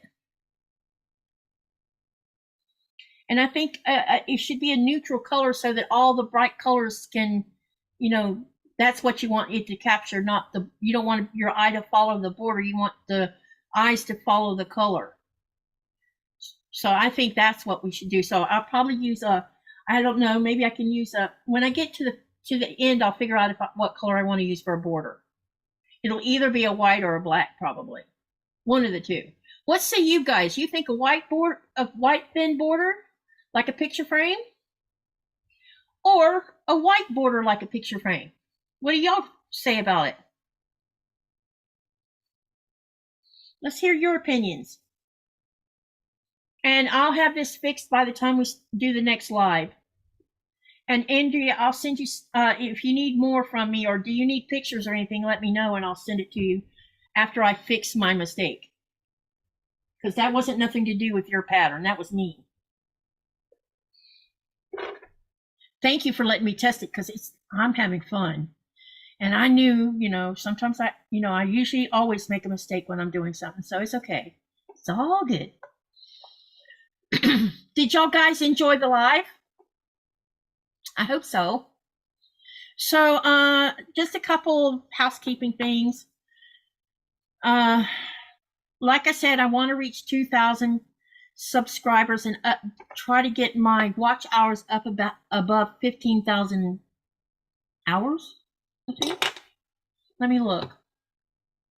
And I think it should be a neutral color so that all the bright colors can, you know, that's what you want it to capture, not the, you don't want your eye to follow the border. You want the eyes to follow the color. So I think that's what we should do. So I'll probably use I don't know, maybe I can use when I get to the end, I'll figure out what color I want to use for a border. It'll either be a white or a black, probably. One of the two. What say you guys? You think a white thin border, like a picture frame? Or a white border like a picture frame? What do y'all say about it? Let's hear your opinions. And I'll have this fixed by the time we do the next live. And Andrea, I'll send you, if you need more from me, or do you need pictures or anything, let me know and I'll send it to you after I fix my mistake. Because that wasn't nothing to do with your pattern. That was me. Thank you for letting me test it, because I'm having fun. And I knew, you know, sometimes I usually always make a mistake when I'm doing something. So it's okay. It's all good. Did y'all guys enjoy the live? I hope so. So just a couple of housekeeping things. Like I said, I want to reach 2,000 subscribers and try to get my watch hours up above 15,000 hours, I think. Let me look.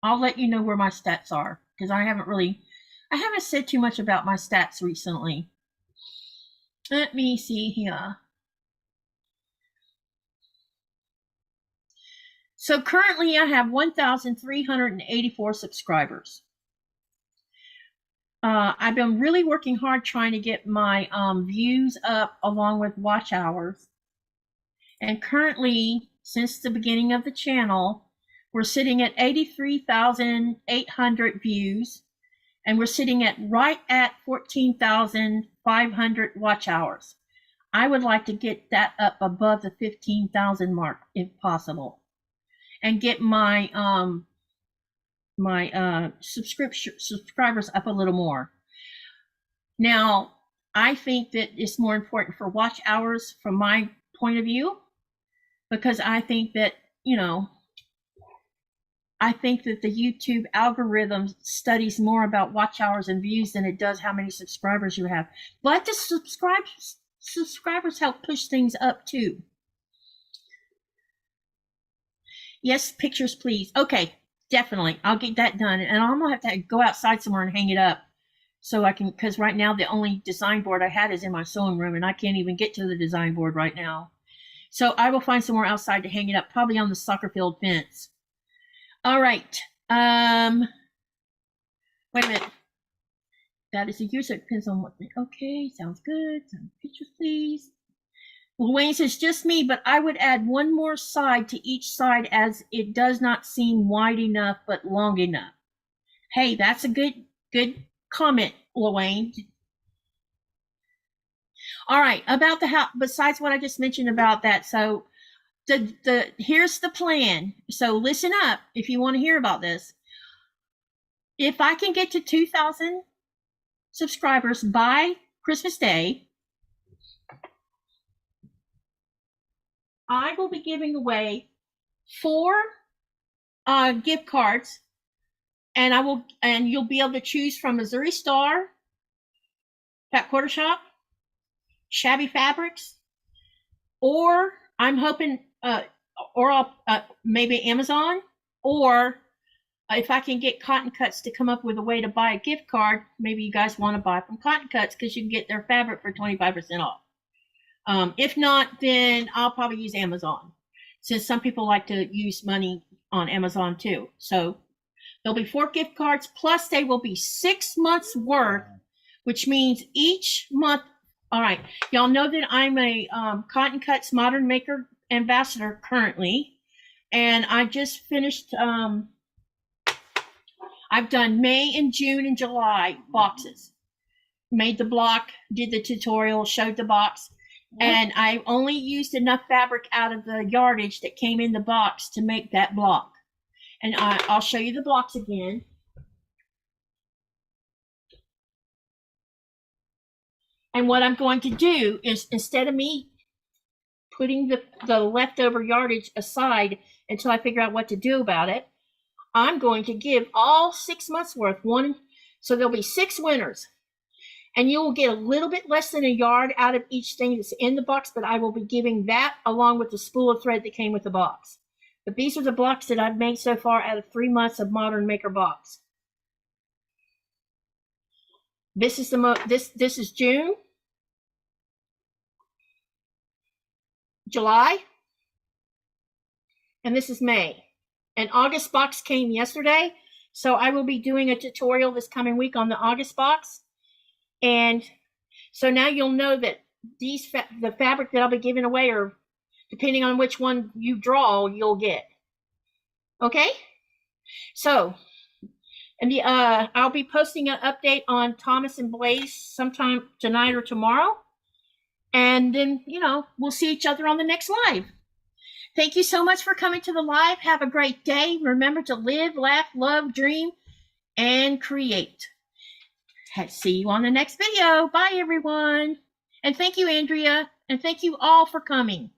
I'll let you know where my stats are, because I haven't said too much about my stats recently. Let me see here. So currently I have 1,384 subscribers. I've been really working hard trying to get my views up along with watch hours. And currently, since the beginning of the channel, we're sitting at 83,800 views, and we're sitting at right at 14,500 watch hours. I would like to get that up above the 15,000 mark if possible, and get my subscribers up a little more. Now, I think that it's more important for watch hours from my point of view, because I think that, you know, I think that the YouTube algorithm studies more about watch hours and views than it does how many subscribers you have. But the subscribers help push things up too. Yes, pictures, please. Okay, definitely. I'll get that done. And I'm going to have to go outside somewhere and hang it up so I can, because right now the only design board I had is in my sewing room, and I can't even get to the design board right now. So I will find somewhere outside to hang it up, probably on the soccer field fence. All right. Wait a minute. That is a user. It depends on what. Okay, sounds good. Some pictures, please. Wayne says, just me, but I would add one more side to each side, as it does not seem wide enough but long enough. Hey, that's a good comment, Wayne. All right, about the house, besides what I just mentioned about that, so here's the plan. So listen up if you want to hear about this. If I can get to 2,000 subscribers by Christmas Day, I will be giving away 4 gift cards, and you'll be able to choose from Missouri Star, Fat Quarter Shop, Shabby Fabrics, or I'm hoping, or I'll maybe Amazon, or if I can get Cotton Cuts to come up with a way to buy a gift card. Maybe you guys want to buy from Cotton Cuts because you can get their fabric for 25% off. If not, then I'll probably use Amazon, since some people like to use money on Amazon too. So there'll be 4 gift cards, plus they will be 6 months worth, which means each month. All right, y'all know that I'm a Cotton Cuts Modern Maker Ambassador currently, and I just finished. I've done May and June and July boxes. Made the block, did the tutorial, showed the box, and I only used enough fabric out of the yardage that came in the box to make that block. And I'll show you the blocks again. And what I'm going to do is, instead of me putting the leftover yardage aside until I figure out what to do about it, I'm going to give all 6 months worth one. So there'll be 6 winners. And you will get a little bit less than a yard out of each thing that's in the box, but I will be giving that along with the spool of thread that came with the box. But these are the blocks that I've made so far out of 3 months of Modern Maker Box. This is this is June, July, and this is May. An August box came yesterday, so I will be doing a tutorial this coming week on the August box. And so now you'll know that the fabric that I'll be giving away, or depending on which one you draw, you'll get. Okay? So, and I'll be posting an update on Thomas and Blaze sometime tonight or tomorrow. And then, we'll see each other on the next live. Thank you so much for coming to the live. Have a great day. Remember to live, laugh, love, dream, and create. See you on the next video. Bye, everyone. And thank you, Andrea. And thank you all for coming.